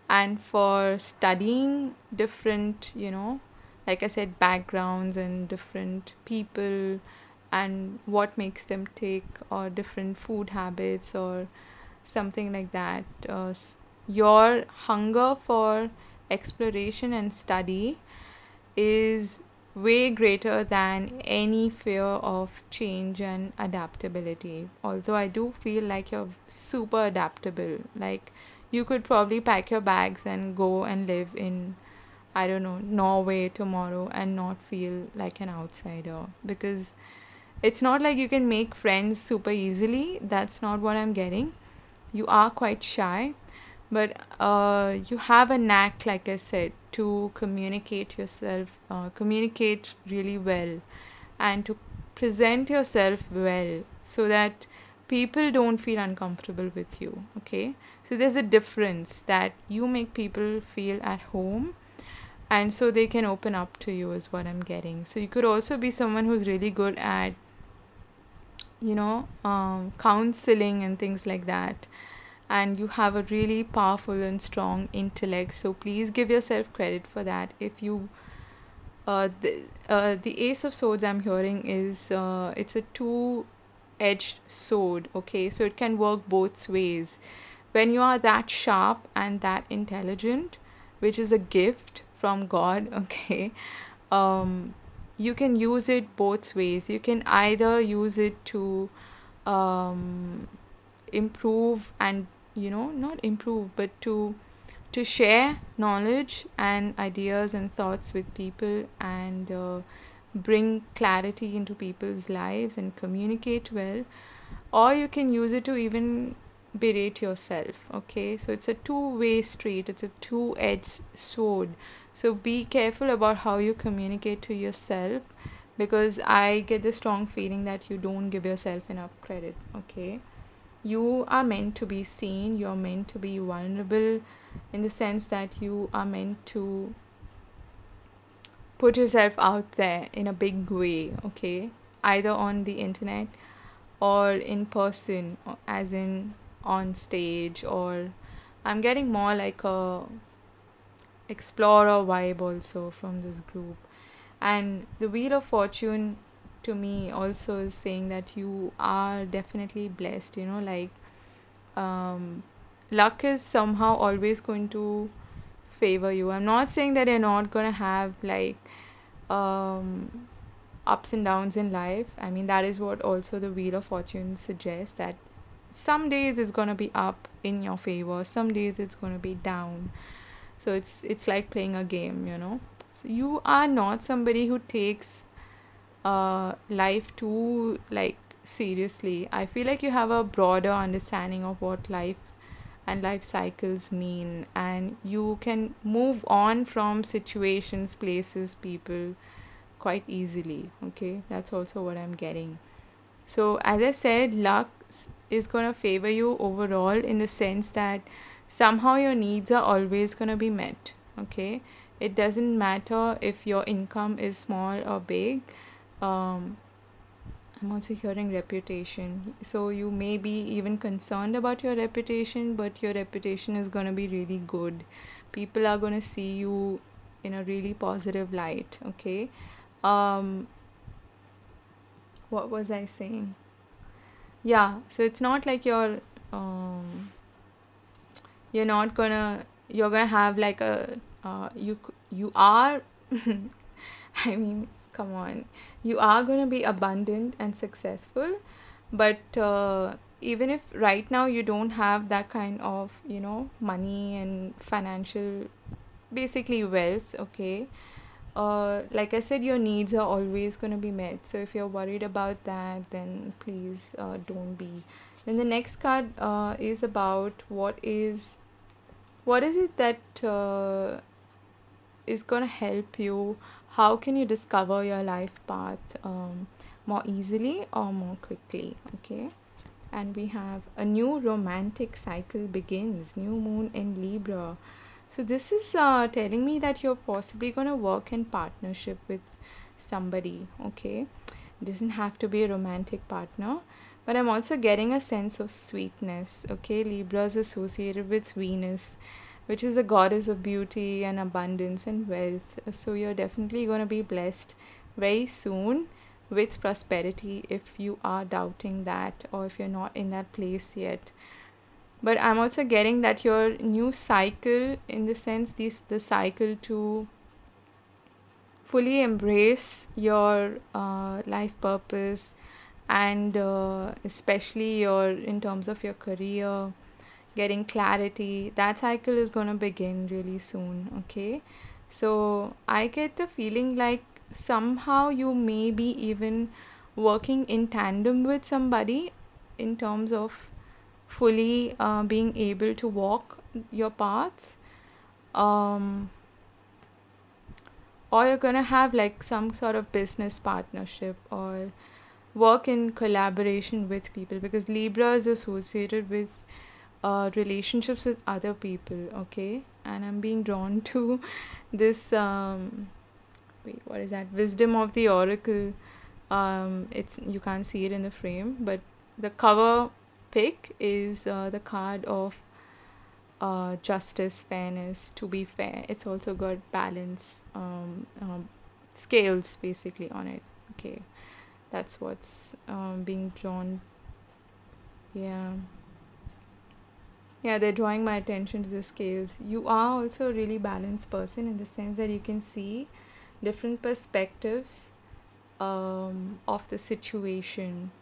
and for studying different, like I said, backgrounds and different people and what makes them tick, or different food habits or something like that. Your hunger for exploration and study is way greater than any fear of change and adaptability. Although I do feel like you're super adaptable. Like you could probably pack your bags and go and live in, I don't know, Norway tomorrow and not feel like an outsider, because it's not like you can make friends super easily. That's not what I'm getting. You are quite shy, but you have a knack, like I said, to communicate really well, and to present yourself well so that people don't feel uncomfortable with you. Okay, so there's a difference that you make people feel at home, and so they can open up to you, is what I'm getting. So you could also be someone who's really good at counseling and things like that. and you have a really powerful and strong intellect. So please give yourself credit for that. If you the Ace of Swords I'm hearing is it's a two-edged sword, okay? So it can work both ways. When you are that sharp and that intelligent, which is a gift from God, okay, um, you can use it both ways. You can either use it to um, improve and, not improve, but to share knowledge and ideas and thoughts with people, and bring clarity into people's lives and communicate well, or you can use it to even berate yourself. Okay, so it's a two-way street, it's a two-edged sword. So be careful about how you communicate to yourself, because I get the strong feeling that you don't give yourself enough credit. Okay, you are meant to be seen, you're meant to be vulnerable, in the sense that you are meant to put yourself out there in a big way, okay? Either on the internet or in person, as in on stage, or I'm getting more like a explorer vibe also from this group. And the Wheel of Fortune to me also is saying that you are definitely blessed, like um, luck is somehow always going to favor you. I'm not saying that you're not gonna have like um, ups and downs in life. I mean, that is what also the Wheel of Fortune suggests, that some days it's gonna be up in your favor, some days it's gonna be down. So it's like playing a game. So you are not somebody who takes life too like seriously. I feel like you have a broader understanding of what life and life cycles mean, and you can move on from situations, places, people quite easily. Okay, that's also what I'm getting. So as I said, luck is going to favor you overall, in the sense that somehow your needs are always going to be met. Okay, it doesn't matter if your income is small or big. um, I'm also hearing reputation. So you may be even concerned about your reputation, but your reputation is going to be really good. People are going to see you in a really positive light. Okay. Um, what was I saying? Yeah. So it's not like you're gonna have like a you are I mean, come on, you are gonna be abundant and successful, but even if right now you don't have that kind of money and financial, basically wealth, okay, like I said, your needs are always going to be met. So if you're worried about that, then please don't be. Then the next card is about what is it that is going to help you? How can you discover your life path more easily or more quickly? Okay. And we have a new romantic cycle begins, new moon in Libra. So this is telling me that you're possibly going to work in partnership with somebody. Okay. Doesn't have to be a romantic partner, but I'm also getting a sense of sweetness. Okay. Libra is associated with Venus, which is the goddess of beauty and abundance and wealth. So you're definitely going to be blessed very soon with prosperity, if you are doubting that, or if you're not in that place yet. But I'm also getting that your new cycle, in the sense the cycle to fully embrace your life purpose, and especially your in terms of your career, getting clarity, that cycle is going to begin really soon. Okay, so I get the feeling like somehow you may be even working in tandem with somebody, in terms of fully being able to walk your path, um, or you're going to have like some sort of business partnership, or work in collaboration with people, because Libra is associated with relationships with other people. Okay, and I'm being drawn to this wait, what is that, wisdom of the oracle. It's, you can't see it in the frame, but the cover pick is the card of justice, fairness, to be fair. It's also got balance, scales basically on it. Okay, that's what's being drawn. Yeah. Yeah, they're drawing my attention to the scales. You are also a really balanced person in the sense that you can see different perspectives of the situation.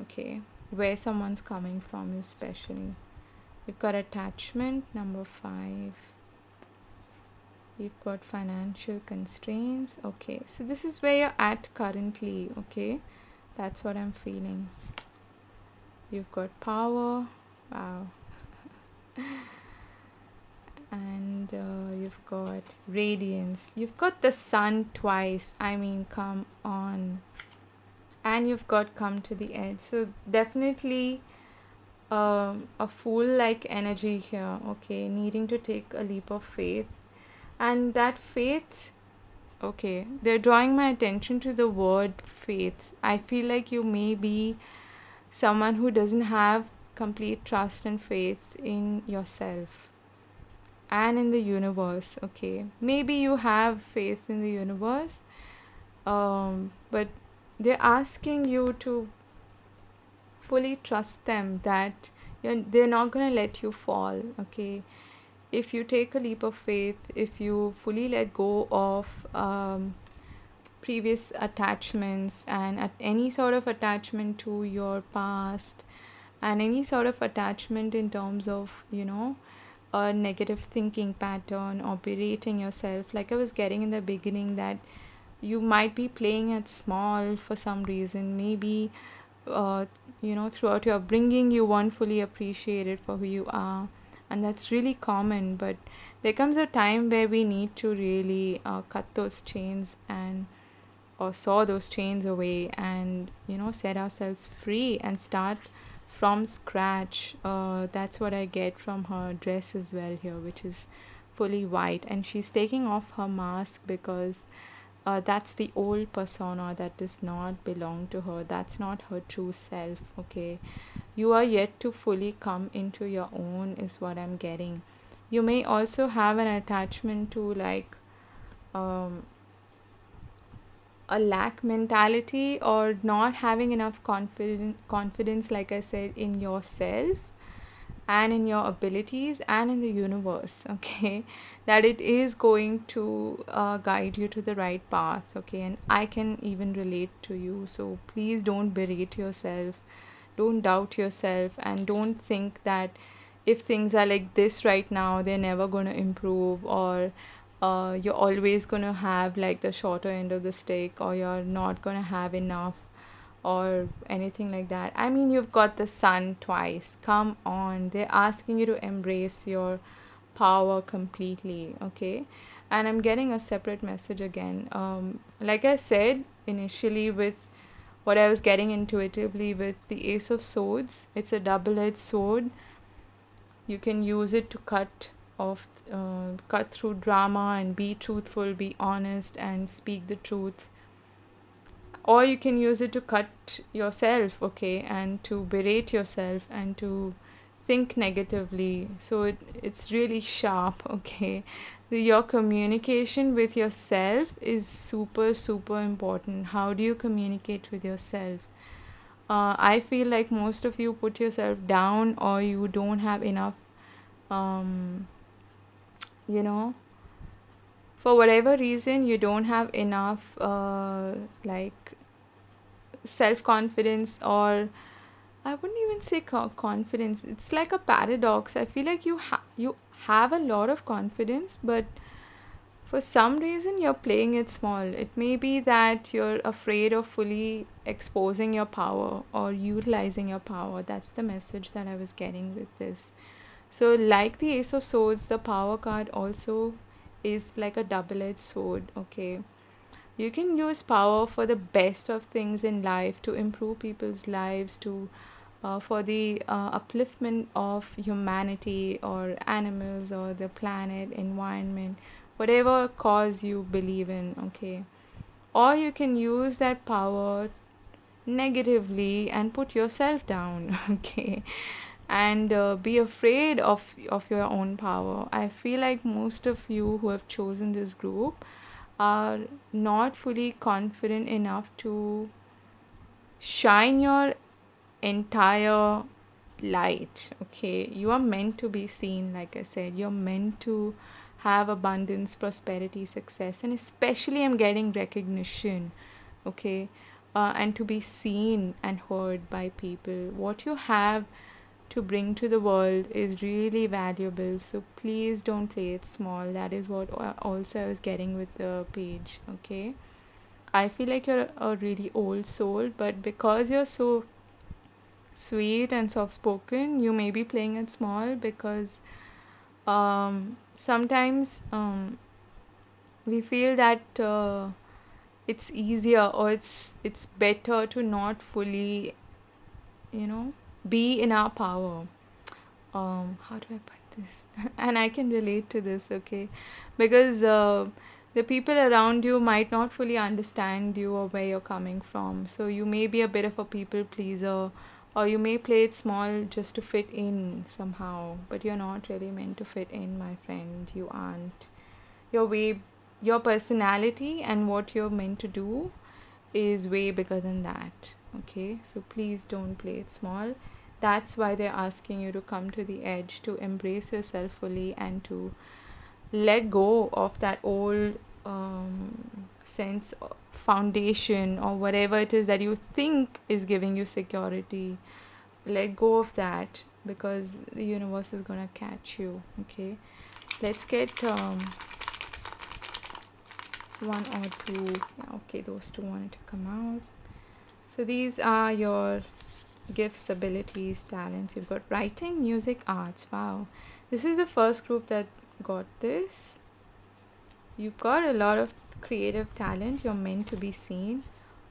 Okay, where someone's coming from, especially. You've got attachment, number 5. You've got financial constraints. Okay, so this is where you're at currently. Okay, that's what I'm feeling. You've got power. Wow. And you've got radiance. You've got the sun twice. I mean, come on. And you've got come to the edge. So definitely a fool like energy here. Okay, needing to take a leap of faith. And that faith, okay, they're drawing my attention to the word faith. I feel like you may be someone who doesn't have complete trust and faith in yourself and in the universe. Okay, maybe you have faith in the universe, but they're asking you to fully trust them that they're not going to let you fall. Okay, if you take a leap of faith, if you fully let go of previous attachments and at any sort of attachment to your past and any sort of attachment in terms of, a negative thinking pattern or berating yourself, like I was getting in the beginning, that you might be playing it small for some reason. Maybe uh, throughout your upbringing you weren't fully appreciated for who you are, and that's really common. But there comes a time where we need to really cut those chains and or saw those chains away and set ourselves free and start from scratch. That's what I get from her dress as well here, which is fully white, and she's taking off her mask because that's the old persona that does not belong to her. That's not her true self. Okay, you are yet to fully come into your own is what I'm getting. You may also have an attachment to, like, um, a lack mentality or not having enough confidence, like I said, in yourself and in your abilities and in the universe. Okay, that it is going to guide you to the right path. Okay, and I can even relate to you, so please don't berate yourself, don't doubt yourself, and don't think that if things are like this right now, they're never going to improve, or you're always going to have like the shorter end of the stick, or you're not going to have enough, or anything like that. I mean, you've got the sun twice. Come on. They're asking you to embrace your power completely, okay? And I'm getting a separate message again. Like I said initially, with what I was getting intuitively with the Ace of Swords, it's a double-edged sword. You can use it to cut through drama and be truthful, be honest, and speak the truth, or you can use it to cut yourself, okay, and to berate yourself and to think negatively. So it's really sharp. Okay, your communication with yourself is super super important. How do you communicate with yourself? I feel like most of you put yourself down, or you don't have enough, um, you know for whatever reason you don't have enough, like, self confidence, or I wouldn't even say confidence. It's like a paradox. I feel like you have a lot of confidence, but for some reason you're playing it small. It may be that you're afraid of fully exposing your power or utilizing your power. That's the message that I was getting with this. So, like the Ace of Swords, the power card also is like a double-edged sword. Okay, you can use power for the best of things in life, to improve people's lives, to for the upliftment of humanity or animals or the planet, environment, whatever cause you believe in. Okay, or you can use that power negatively and put yourself down. Okay, and be afraid of your own power. I feel like most of you who have chosen this group are not fully confident enough to shine your entire light. Okay, you are meant to be seen. Like I said, you're meant to have abundance, prosperity, success, and especially I'm getting recognition. Okay, and to be seen and heard by people. What you have to bring to the world is really valuable, so please don't play it small. That is what also I was getting with the page. Okay, I feel like you're a really old soul, but because you're so sweet and soft spoken, you may be playing it small because sometimes we feel that it's easier, or it's better to not fully, you know, be in our power. How do I put this? And I can relate to this, okay? Because the people around you might not fully understand you or where you're coming from. So you may be a bit of a people pleaser, or you may play it small just to fit in somehow, but you're not really meant to fit in, my friend. You aren't. Your way, your personality, and what you're meant to do is way bigger than that. Okay, so please don't play it small. That's why they're asking you to come to the edge, to embrace yourself fully, and to let go of that old sense of foundation, or whatever it is that you think is giving you security. Let go of that, because the universe is gonna catch you. Okay, let's get one or two. Yeah, okay, those two wanted to come out. So these are your gifts, abilities, talents. You've got writing, music, arts. Wow. This is the first group that got this. You've got a lot of creative talents. You're meant to be seen.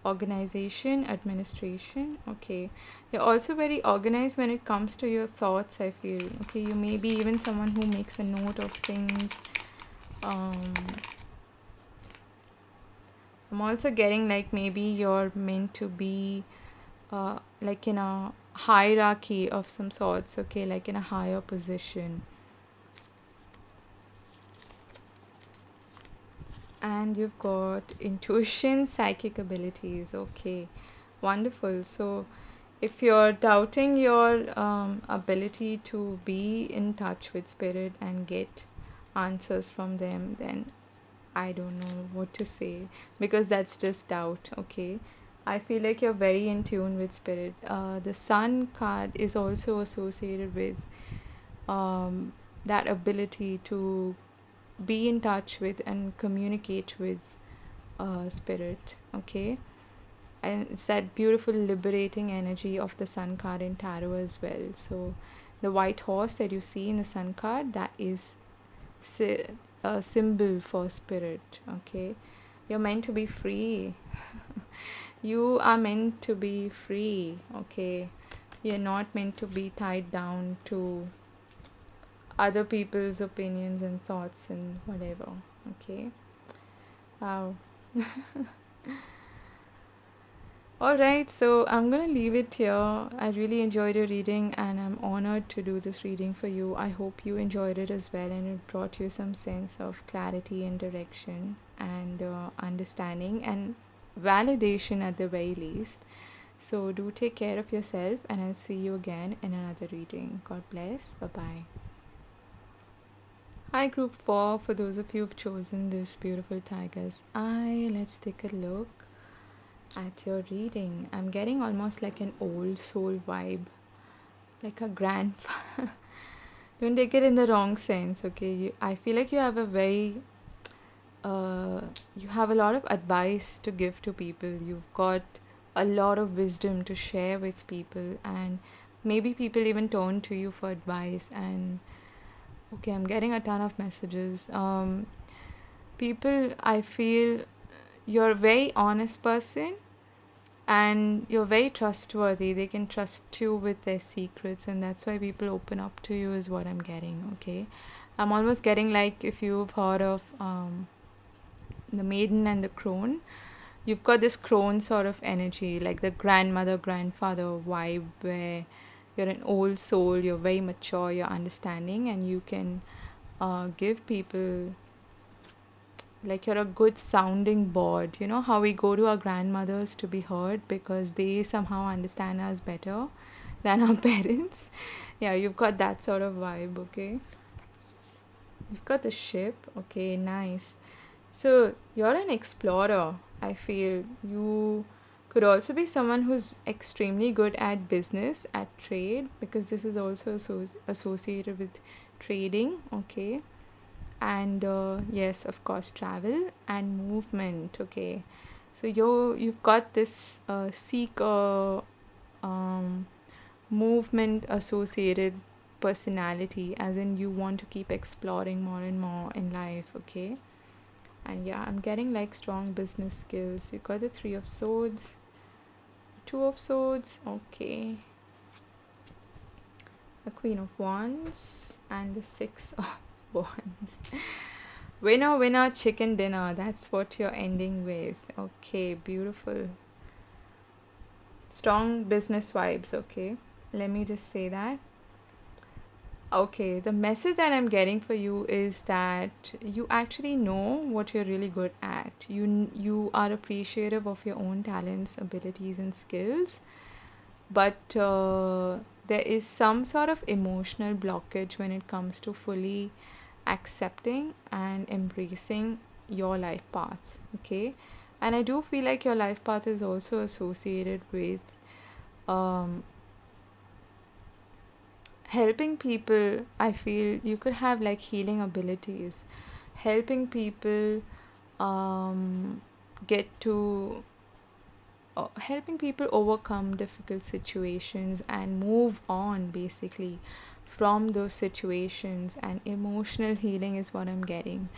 Organization, administration. Okay. You're also very organized when it comes to your thoughts, I feel. Okay. You may be even someone who makes a note of things. Um, I'm also getting like maybe you're meant to be like in a hierarchy of some sorts, okay, like in a higher position. And you've got intuition, psychic abilities. Okay, wonderful. So if you're doubting your ability to be in touch with spirit and get answers from them, then I don't know what to say, because that's just doubt. Okay, I feel like you're very in tune with spirit. The sun card is also associated with that ability to be in touch with and communicate with spirit. Okay, and it's that beautiful liberating energy of the sun card in tarot as well. So the white horse that you see in the sun card, that is a symbol for spirit. Okay, you're meant to be free. You are meant to be free. Okay, you're not meant to be tied down to other people's opinions and thoughts and whatever. Okay, wow. All right, so I'm gonna leave it here. I really enjoyed your reading, and I'm honored to do this reading for you. I hope you enjoyed it as well, and it brought you some sense of clarity and direction, and understanding and validation at the very least. So do take care of yourself, and I'll see you again in another reading. God bless. Bye bye. Hi, group 4. For those of you who've chosen this beautiful tiger's eye, let's take a look at your reading. I'm getting almost like an old soul vibe, like a grandfather. Don't take it in the wrong sense, okay? I feel like you have a very, you have a lot of advice to give to people. You've got a lot of wisdom to share with people, and maybe people even turn to you for advice. And okay, I'm getting a ton of messages. People, I feel you're a very honest person, and you're very trustworthy. They can trust you with their secrets, and that's why people open up to you, is what I'm getting. Okay, I'm almost getting like, if you've heard of the maiden and the crone, you've got this crone sort of energy, like the grandmother, grandfather vibe, where you're an old soul, you're very mature, you're understanding, and you can give people, like, you're a good sounding board. You know how we go to our grandmothers to be heard because they somehow understand us better than our parents. Yeah, you've got that sort of vibe, okay? You've got the ship, okay, nice. So you're an explorer. I feel you could also be someone who's extremely good at business, at trade, because this is also associated with trading, okay? And yes, of course, travel and movement, okay? So you've got this seeker um, movement associated personality, as in you want to keep exploring more and more in life, okay? And yeah, I'm getting like strong business skills. You got the Three of Swords, Two of Swords, okay. The Queen of Wands, and the Six of Wands. Winner, winner, chicken dinner. That's what you're ending with. Okay, beautiful. Strong business vibes, okay. Let me just say that. Okay, the message that I'm getting for you is that you actually know what you're really good at. You are appreciative of your own talents, abilities, and skills, but there is some sort of emotional blockage when it comes to fully accepting and embracing your life path. Okay, and I do feel like your life path is also associated with um, helping people. I feel you could have like healing abilities, helping people um, get to helping people overcome difficult situations and move on basically from those situations, and emotional healing is what I'm getting.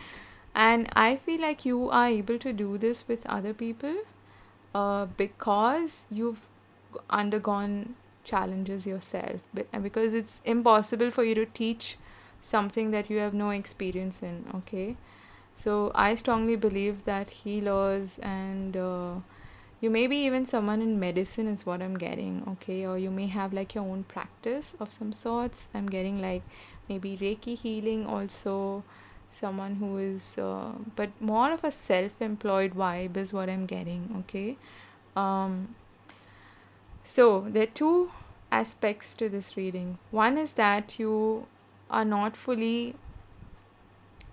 And I feel like you are able to do this with other people because you've undergone challenges yourself. Because it's impossible for you to teach something that you have no experience in, okay? So I strongly believe that healers and you may be even someone in medicine is what I'm getting, okay? Or you may have like your own practice of some sorts. I'm getting like maybe Reiki healing also, someone who is, but more of a self-employed vibe is what I'm getting, okay? Um, so there are two aspects to this reading. One is that you are not fully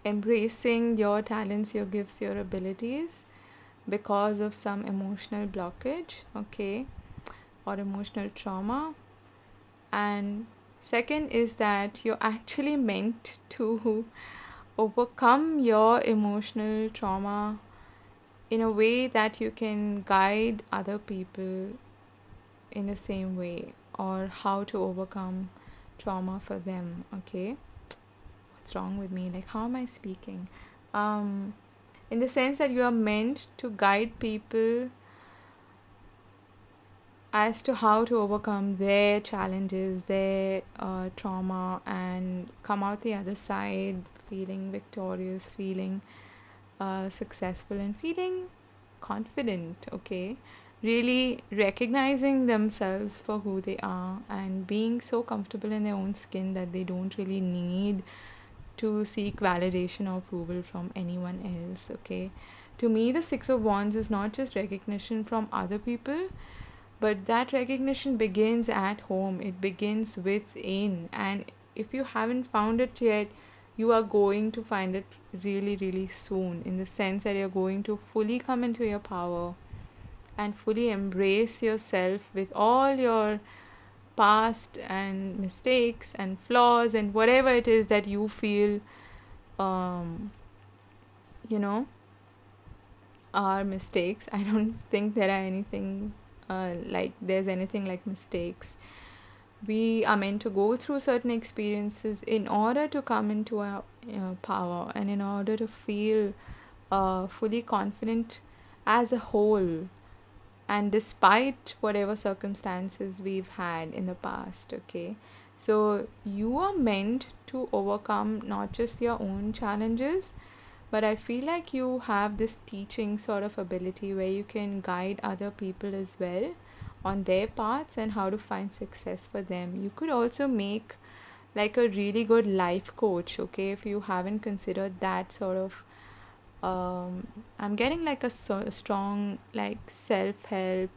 embracing your talents, your gifts, your abilities because of some emotional blockage, okay, or emotional trauma. And second is that you're actually meant to overcome your emotional trauma in a way that you can guide other people in the same way, or how to overcome trauma for them, okay? What's wrong with me? Like, how am I speaking? Um, in the sense that you are meant to guide people as to how to overcome their challenges, their trauma, and come out the other side feeling victorious, feeling successful, and feeling confident, okay? Really recognizing themselves for who they are and being so comfortable in their own skin that they don't really need to seek validation or approval from anyone else, okay? To me, the Six of Wands is not just recognition from other people, but that recognition begins at home. It begins within. And if you haven't found it yet, you are going to find it really, really soon, in the sense that you're going to fully come into your power and fully embrace yourself with all your past and mistakes and flaws and whatever it is that you feel, um, you know, are mistakes. I don't think there are anything like there's anything like mistakes. We are meant to go through certain experiences in order to come into our power, and in order to feel fully confident as a whole, and despite whatever circumstances we've had in the past, okay? So you are meant to overcome not just your own challenges, but I feel like you have this teaching sort of ability where you can guide other people as well on their paths and how to find success for them. You could also make like a really good life coach, okay, if you haven't considered that sort of I'm getting like a strong like self-help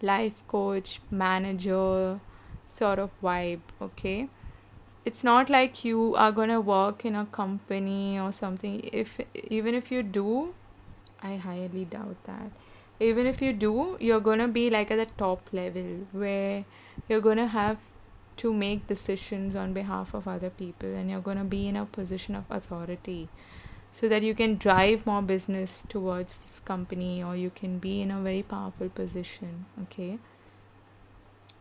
life coach manager sort of vibe, okay. It's not like you are gonna work in a company or something. If even if you do, I highly doubt that. Even if you do, you're gonna be like at the top level where you're gonna have to make decisions on behalf of other people, and you're gonna be in a position of authority so that you can drive more business towards this company, or you can be in a very powerful position, okay.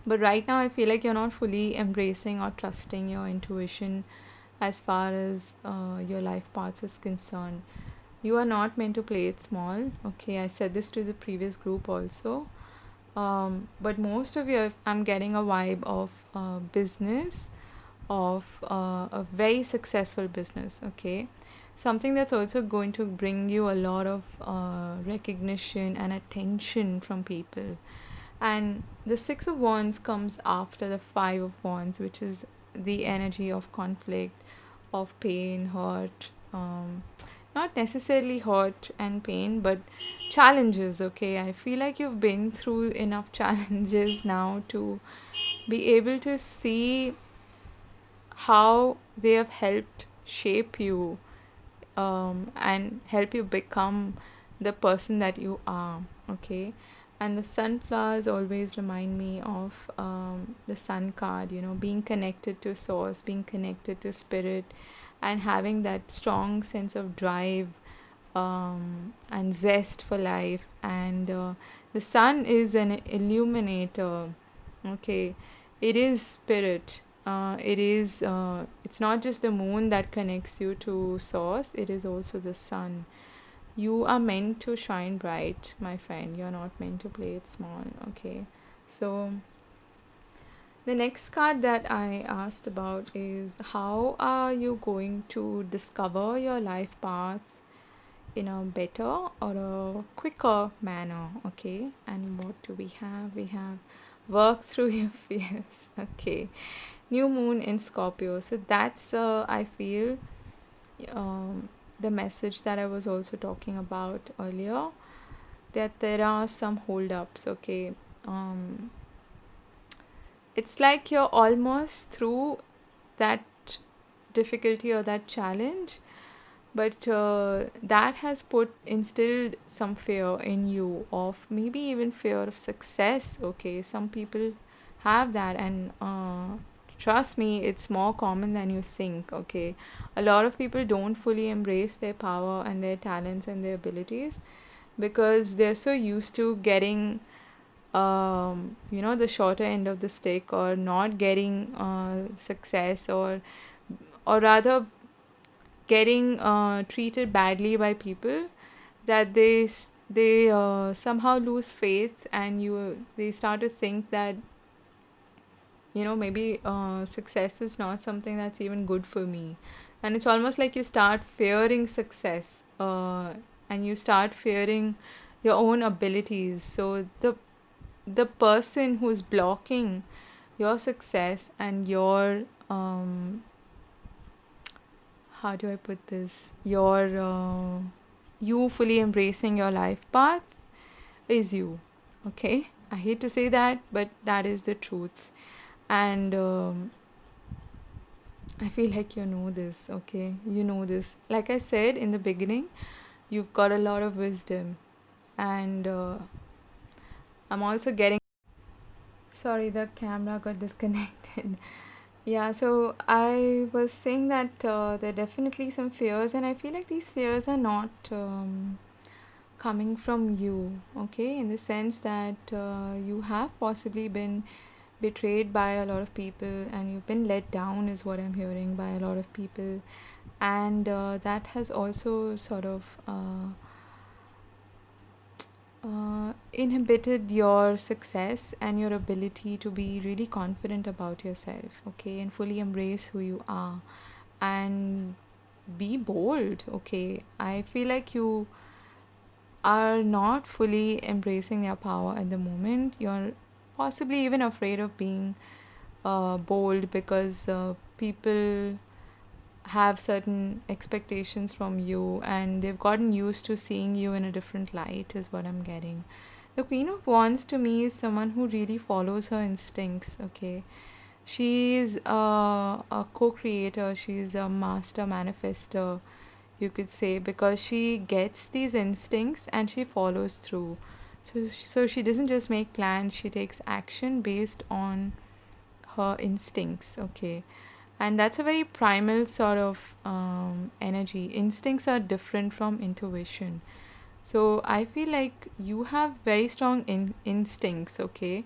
But right now I feel like you're not fully embracing or trusting your intuition as far as your life path is concerned. You are not meant to play it small, okay. I said this to the previous group also. But most of you, I'm getting a vibe of business, of a very successful business, okay. Something that's also going to bring you a lot of recognition and attention from people. And the Six of Wands comes after the Five of Wands, which is the energy of conflict, of pain, hurt. Not necessarily hurt and pain, but challenges, okay? I feel like you've been through enough challenges now to be able to see how they have helped shape you and help you become the person that you are, okay. And the sunflowers always remind me of the sun card, you know, being connected to source, being connected to spirit, and having that strong sense of drive and zest for life. And the sun is an illuminator, okay. It is spirit. It's not just the moon that connects you to source, it is also the sun. You are meant to shine bright, my friend. You're not meant to play it small, okay. So the next card that I asked about is, how are you going to discover your life path in a better or a quicker manner, okay. And what do we have? We have work through your fears, okay. New moon in Scorpio, so that's I feel the message that I was also talking about earlier, that there are some holdups, okay. It's like you're almost through that difficulty or that challenge, but that has put instilled some fear in you, of maybe even fear of success, okay. Some people have that, and trust me, it's more common than you think, okay. A lot of people don't fully embrace their power and their talents and their abilities because they're so used to getting the shorter end of the stick, or not getting success, or rather getting treated badly by people, that they somehow lose faith, and they start to think that maybe success is not something that's even good for me. And it's almost like you start fearing success, and you start fearing your own abilities. So the person who's blocking your success and your how do I put this? Your you fully embracing your life path is you. Okay? I hate to say that, but that is the truth. And I feel like you know this, okay? You know this. Like I said in the beginning, you've got a lot of wisdom. And I'm also getting. Sorry, the camera got disconnected. Yeah, so I was saying that there are definitely some fears, and I feel like these fears are not coming from you, okay? In the sense that you have possibly been betrayed by a lot of people, and you've been let down, is what I'm hearing, by a lot of people, and that has also sort of inhibited your success and your ability to be really confident about yourself, okay, and fully embrace who you are. And be bold. Okay, I feel like you are not fully embracing your power at the moment. You're possibly even afraid of being bold because people have certain expectations from you and they've gotten used to seeing you in a different light, is what I'm getting. The Queen of Wands to me is someone who really follows her instincts, okay? She's a co creator, she's a master manifester, you could say, because she gets these instincts and she follows through. So she doesn't just make plans, she takes action based on her instincts, okay? And that's a very primal sort of energy. Instincts are different from intuition. So I feel like you have very strong instincts, okay?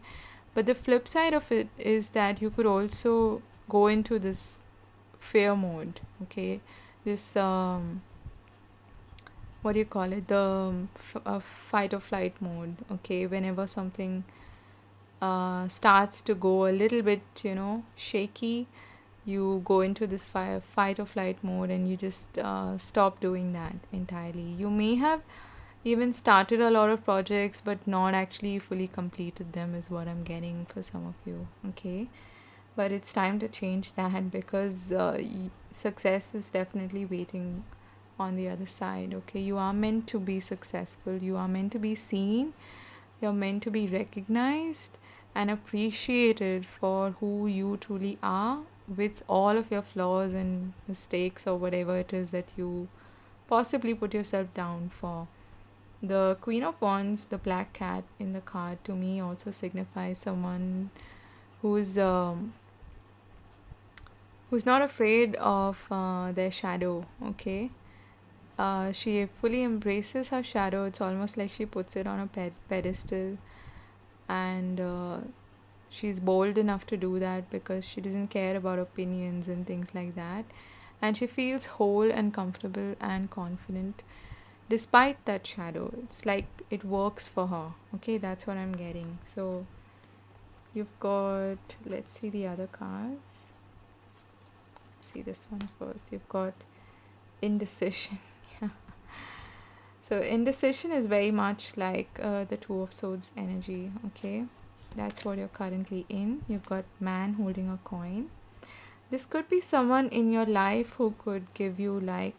But the flip side of it is that you could also go into this fear mode, okay? This, what do you call it? The fight or flight mode, okay? Whenever something starts to go a little bit, shaky, you go into this fight or flight mode and you just stop doing that entirely. You may have even started a lot of projects but not actually fully completed them, is what I'm getting for some of you, okay? But it's time to change that because success is definitely waiting on the other side, okay? You are meant to be successful, you are meant to be seen, you're meant to be recognized and appreciated for who you truly are, with all of your flaws and mistakes or whatever it is that you possibly put yourself down for. The Queen of Wands, the black cat in the card, to me also signifies someone who's um, who's not afraid of their shadow. Okay, she fully embraces her shadow. It's almost like she puts it on a pedestal, and she's bold enough to do that because she doesn't care about opinions and things like that. And she feels whole and comfortable and confident despite that shadow. It's like it works for her. Okay, that's what I'm getting. So you've got, let's see the other cards. See this one first. You've got indecision. Yeah. So indecision is very much like the Two of Swords energy. Okay, that's what you're currently in. You've got man holding a coin. This could be someone in your life who could give you like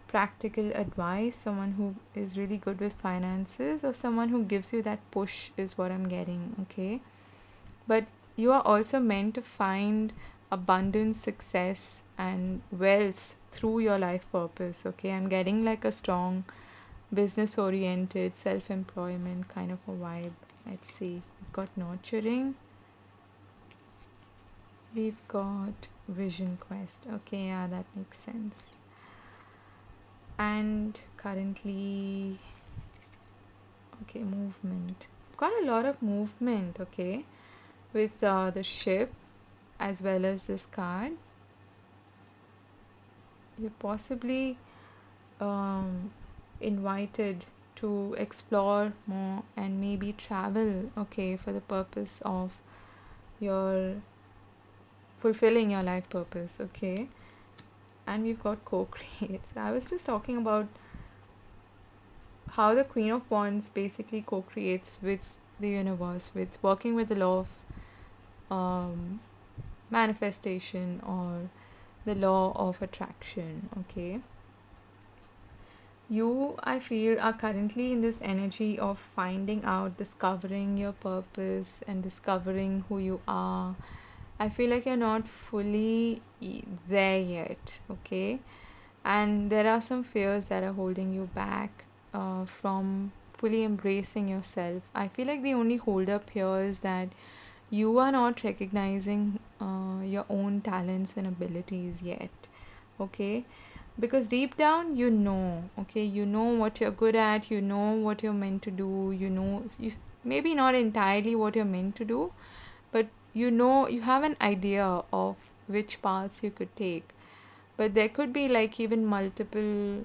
practical advice, someone who is really good with finances, or someone who gives you that push, is what I'm getting, okay? But you are also meant to find abundance, success, and wealth through your life purpose, okay? I'm getting like a strong business oriented, self employment kind of a vibe. Let's see. We've got nurturing, we've got vision quest. Okay, yeah, that makes sense. And currently, okay, movement. Got a lot of movement, okay, with the ship as well as this card. You're possibly um, invited to explore more and maybe travel, okay, for the purpose of your fulfilling your life purpose, okay? And we've got co-create. So I was just talking about how the Queen of Wands basically co-creates with the universe, with working with the law of manifestation or the law of attraction, okay? You, I feel, are currently in this energy of finding out, discovering your purpose, and discovering who you are. I feel like you're not fully there yet, okay? And there are some fears that are holding you back from fully embracing yourself. I feel like the only hold up here is that you are not recognizing your own talents and abilities yet, okay? Because deep down you know, okay, you know what you're good at, you know what you're meant to do, maybe not entirely what you're meant to do, but you have an idea of which paths you could take. But there could be like even multiple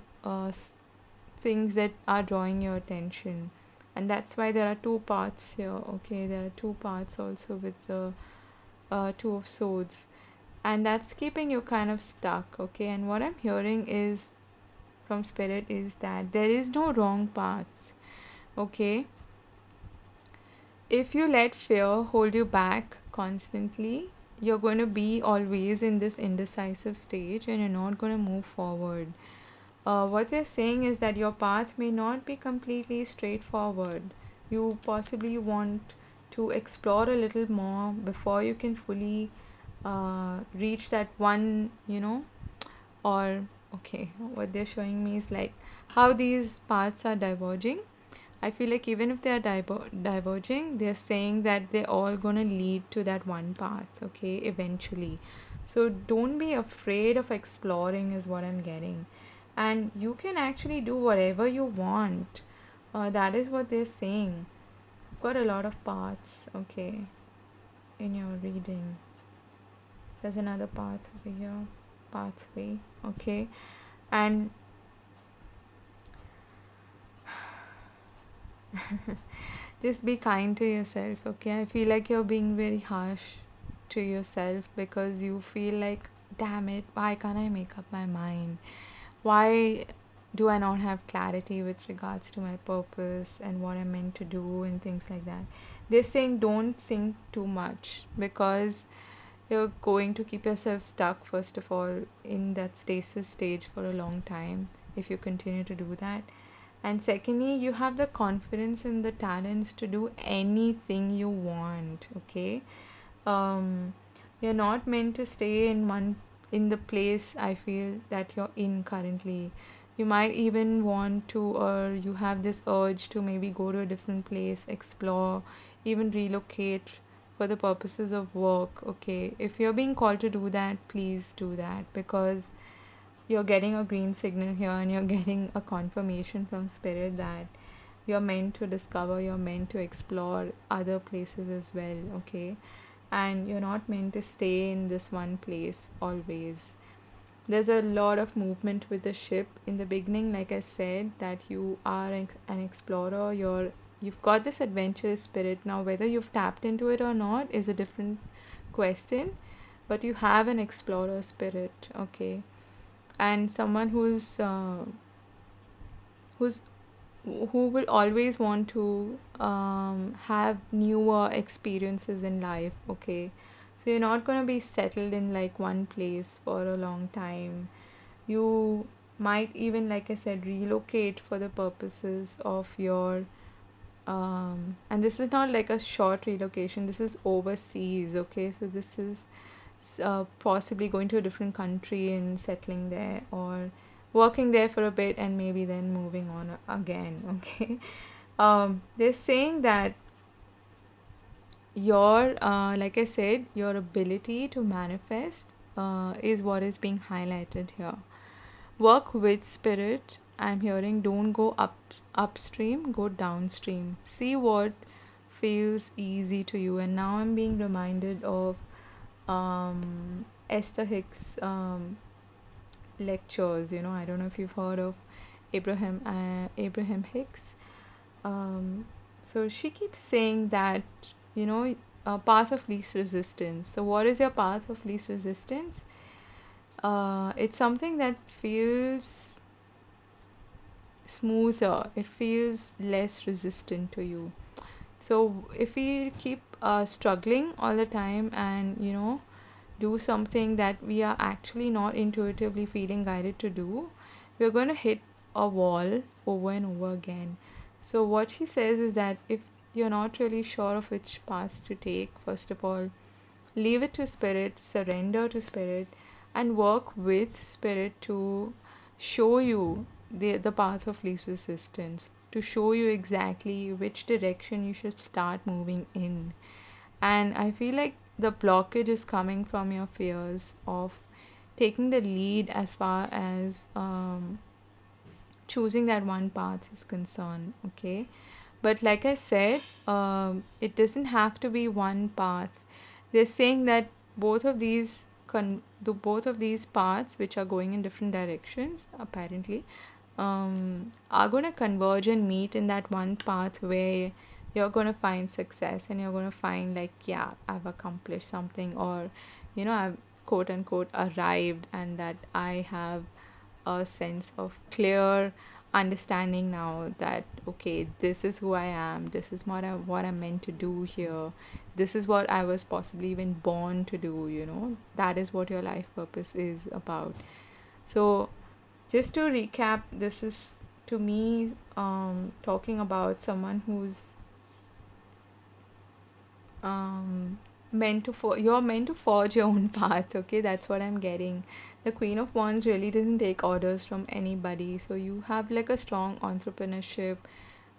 things that are drawing your attention, and that's why there are two parts here, okay? There are two parts also with the Two of Swords. and that's keeping you kind of stuck. Okay, and what I'm hearing is from spirit is that there is no wrong paths. Okay, if you let fear hold you back constantly, you're going to be always in this indecisive stage and you're not going to move forward. What they're saying is that your path may not be completely straightforward. You possibly want to explore a little more before you can fully reach that one, or okay, what they're showing me is like how these paths are diverging. I feel like even if they are diverging, they're saying that they're all gonna lead to that one path, okay, eventually. So don't be afraid of exploring, is what I'm getting. And you can actually do whatever you want. That is what they're saying. You've got a lot of paths, okay, in your reading. There's another path over here. Pathway, okay. And just be kind to yourself, okay? I feel like you're being very harsh to yourself because you feel like, damn it, why can't I make up my mind? Why do I not have clarity with regards to my purpose and what I'm meant to do and things like that? They're saying don't think too much because you're going to keep yourself stuck, first of all, in that stasis stage for a long time if you continue to do that. And secondly, you have the confidence and the talents to do anything you want, okay? Um, you're not meant to stay in the place I feel that you're in currently. You might even want to, or you have this urge to maybe go to a different place, explore, even relocate for the purposes of work, okay? If you're being called to do that, please do that because you're getting a green signal here and you're getting a confirmation from spirit that you're meant to discover, you're meant to explore other places as well, okay? And you're not meant to stay in this one place always. There's a lot of movement with the ship in the beginning, like I said, that you are an explorer, you've got this adventurous spirit. Now whether you've tapped into it or not is a different question, but you have an explorer spirit, okay? And someone who's who will always want to have newer experiences in life, okay? So you're not going to be settled in like one place for a long time. You might even, like I said, relocate for the purposes of your and this is not like a short relocation, this is overseas, okay? So this is possibly going to a different country and settling there, or working there for a bit and maybe then moving on again, okay? They're saying that your like I said, your ability to manifest is what is being highlighted here. Work with spirit. I'm hearing don't go upstream, go downstream. See what feels easy to you. And now I'm being reminded of Esther Hicks lectures. I don't know if you've heard of Abraham Hicks. Um, so she keeps saying that, path of least resistance. So what is your path of least resistance? It's something that feels smoother. It feels less resistant to you. So if we keep struggling all the time and do something that we are actually not intuitively feeling guided to do, we're going to hit a wall over and over again. So what she says is that if you're not really sure of which path to take, first of all, leave it to spirit, surrender to spirit, and work with spirit to show you the path of least resistance, to show you exactly which direction you should start moving in. And I feel like the blockage is coming from your fears of taking the lead as far as choosing that one path is concerned, okay? But like I said, it doesn't have to be one path. They're saying that both of these paths, which are going in different directions, apparently, are going to converge and meet in that one path where you're going to find success and you're going to find like, yeah, I've accomplished something, or I've quote unquote arrived, and that I have a sense of clear understanding now that okay, this is who I am, this is what I'm meant to do here, this is what I was possibly even born to do, that is what your life purpose is about. So just to recap, this is to me talking about someone who's um you're meant to forge your own path. Okay, that's what I'm getting. The Queen of Wands really doesn't take orders from anybody, so you have like a strong entrepreneurship,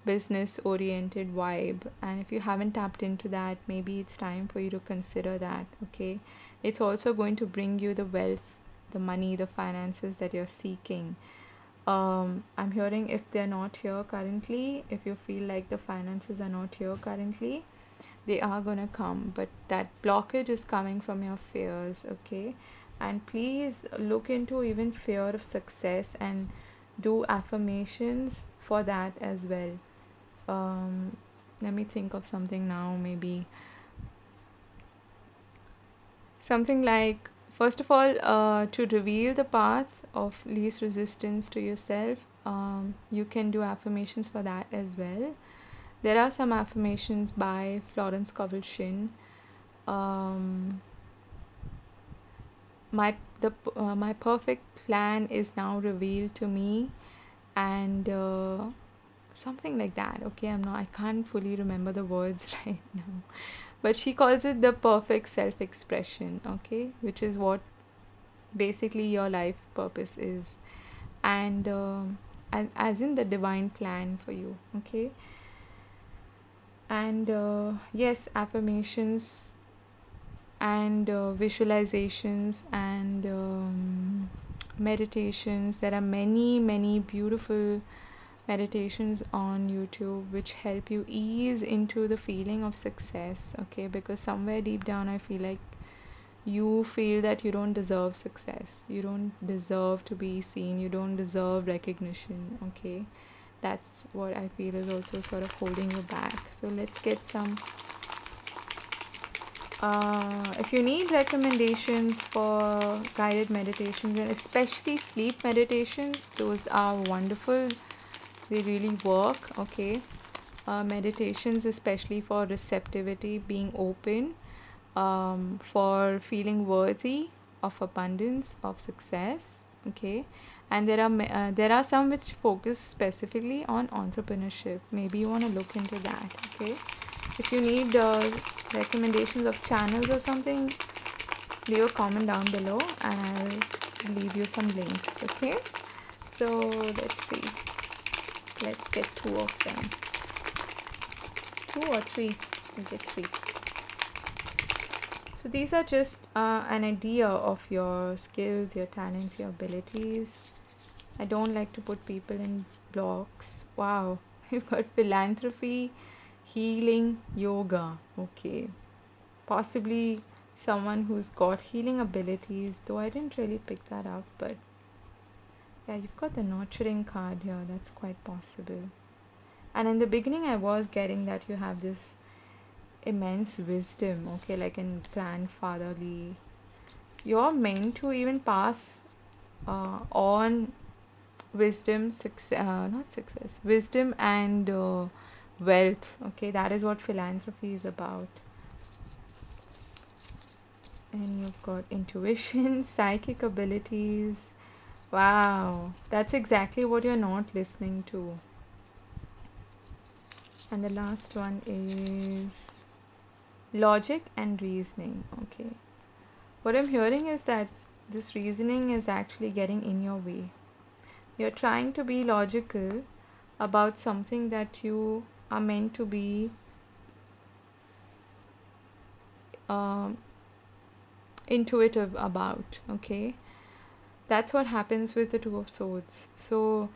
business oriented vibe, and if you haven't tapped into that, maybe it's time for you to consider that. Okay, it's also going to bring you the wealth, the money, the finances that you're seeking. I'm hearing if they're not here currently, if you feel like the finances are not here currently, they are gonna come, but that blockage is coming from your fears. Okay, and please look into even fear of success and do affirmations for that as well. Let me think of something now. Maybe something like, first of all, to reveal the path of least resistance to yourself, you can do affirmations for that as well. There are some affirmations by Florence Scovel Shinn. um, my perfect plan is now revealed to me, and something like that. Okay, I can't fully remember the words right now, but she calls it the perfect self expression. Okay, which is what basically your life purpose is, and as in the divine plan for you. Okay, and yes, affirmations and visualizations and meditations. There are many beautiful meditations on YouTube which help you ease into the feeling of success. Okay, because somewhere deep down I feel like you feel that you don't deserve success, you don't deserve to be seen, you don't deserve recognition. Okay, that's what I feel is also sort of holding you back. So let's get some. If you need recommendations for guided meditations and especially sleep meditations, those are wonderful. They really work. Okay. Meditations, especially for receptivity, being open, for feeling worthy of abundance, of success. Okay. And there are some which focus specifically on entrepreneurship. Maybe you want to look into that. Okay. If you need recommendations of channels or something, leave a comment down below and I'll leave you some links. Okay, so let's see, let's get two of them. Two or three? We'll get three. So these are just an idea of your skills, your talents, your abilities. I don't like to put people in blocks. Wow, you've got philanthropy, healing, yoga. Okay, possibly someone who's got healing abilities, though I didn't really pick that up. But yeah, you've got the nurturing card here. That's quite possible. And in the beginning I was getting that you have this immense wisdom. Okay, like in grandfatherly, you're meant to even pass on wisdom, success, not success, wisdom and wealth. Okay, that is what philanthropy is about. And you've got intuition, psychic abilities. Wow, that's exactly what you're not listening to. And the last one is logic and reasoning. Okay, what I'm hearing is that this reasoning is actually getting in your way. You're trying to be logical about something that you are meant to be um, intuitive about. Okay, that's what happens with the Two of Swords. So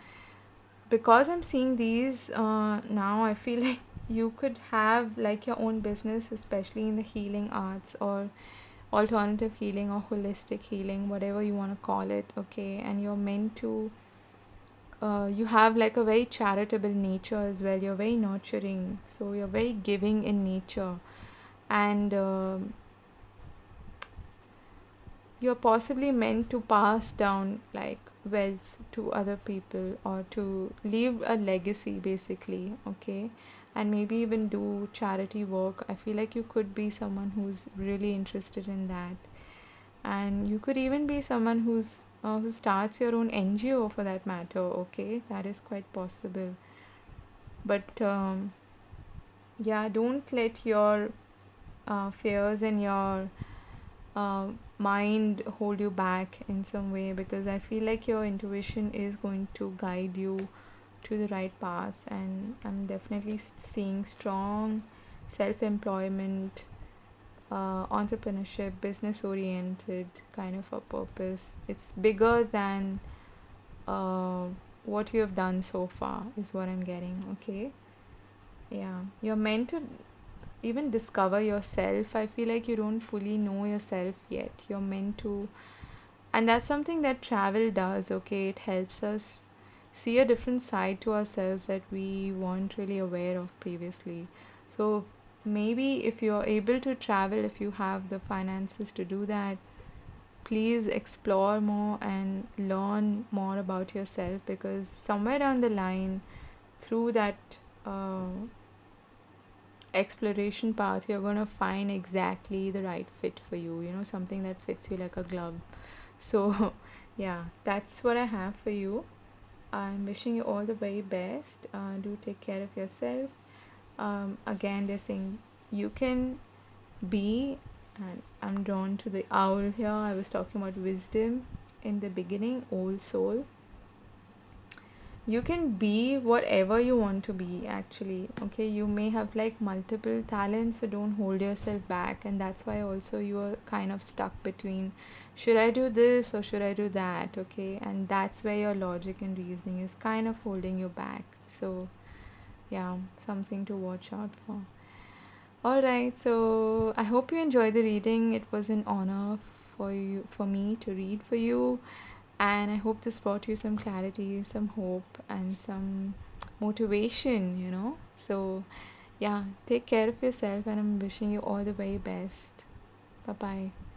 because I'm seeing these now, I feel like you could have like your own business, especially in the healing arts or alternative healing or holistic healing, whatever you want to call it. Okay, and you're meant to you have like a very charitable nature as well. You're very nurturing, so you're very giving in nature. And you're possibly meant to pass down like wealth to other people or to leave a legacy basically, okay? And maybe even do charity work. I feel like you could be someone who's really interested in that. And you could even be someone who starts your own NGO for that matter, okay? That is quite possible. But yeah, don't let your fears and your uh, mind hold you back in some way, because I feel like your intuition is going to guide you to the right path. And I'm definitely seeing strong self employment, entrepreneurship, business oriented kind of a purpose. It's bigger than uh, what you have done so far, is what I'm getting, okay? Yeah, you're meant to even discover yourself. I feel like you don't fully know yourself yet. You're meant to, and that's something that travel does, okay? It helps us see a different side to ourselves that we weren't really aware of previously. So maybe if you're able to travel, if you have the finances to do that, please explore more and learn more about yourself, because somewhere down the line, through that uh, exploration path, you're going to find exactly the right fit for you, something that fits you like a glove. So, yeah, that's what I have for you. I'm wishing you all the very best. Do take care of yourself. Again, they're saying you can be, and I'm drawn to the owl here. I was talking about wisdom in the beginning, old soul. You can be whatever you want to be, actually. Okay, you may have like multiple talents, so don't hold yourself back. And that's why also you are kind of stuck between, should I do this or should I do that? Okay, and that's where your logic and reasoning is kind of holding you back. So yeah, something to watch out for. All right, so I hope you enjoyed the reading. It was an honor for me to read for you, and I hope this brought you some clarity, some hope, and some motivation. So, yeah, take care of yourself, and I'm wishing you all the very best. Bye bye.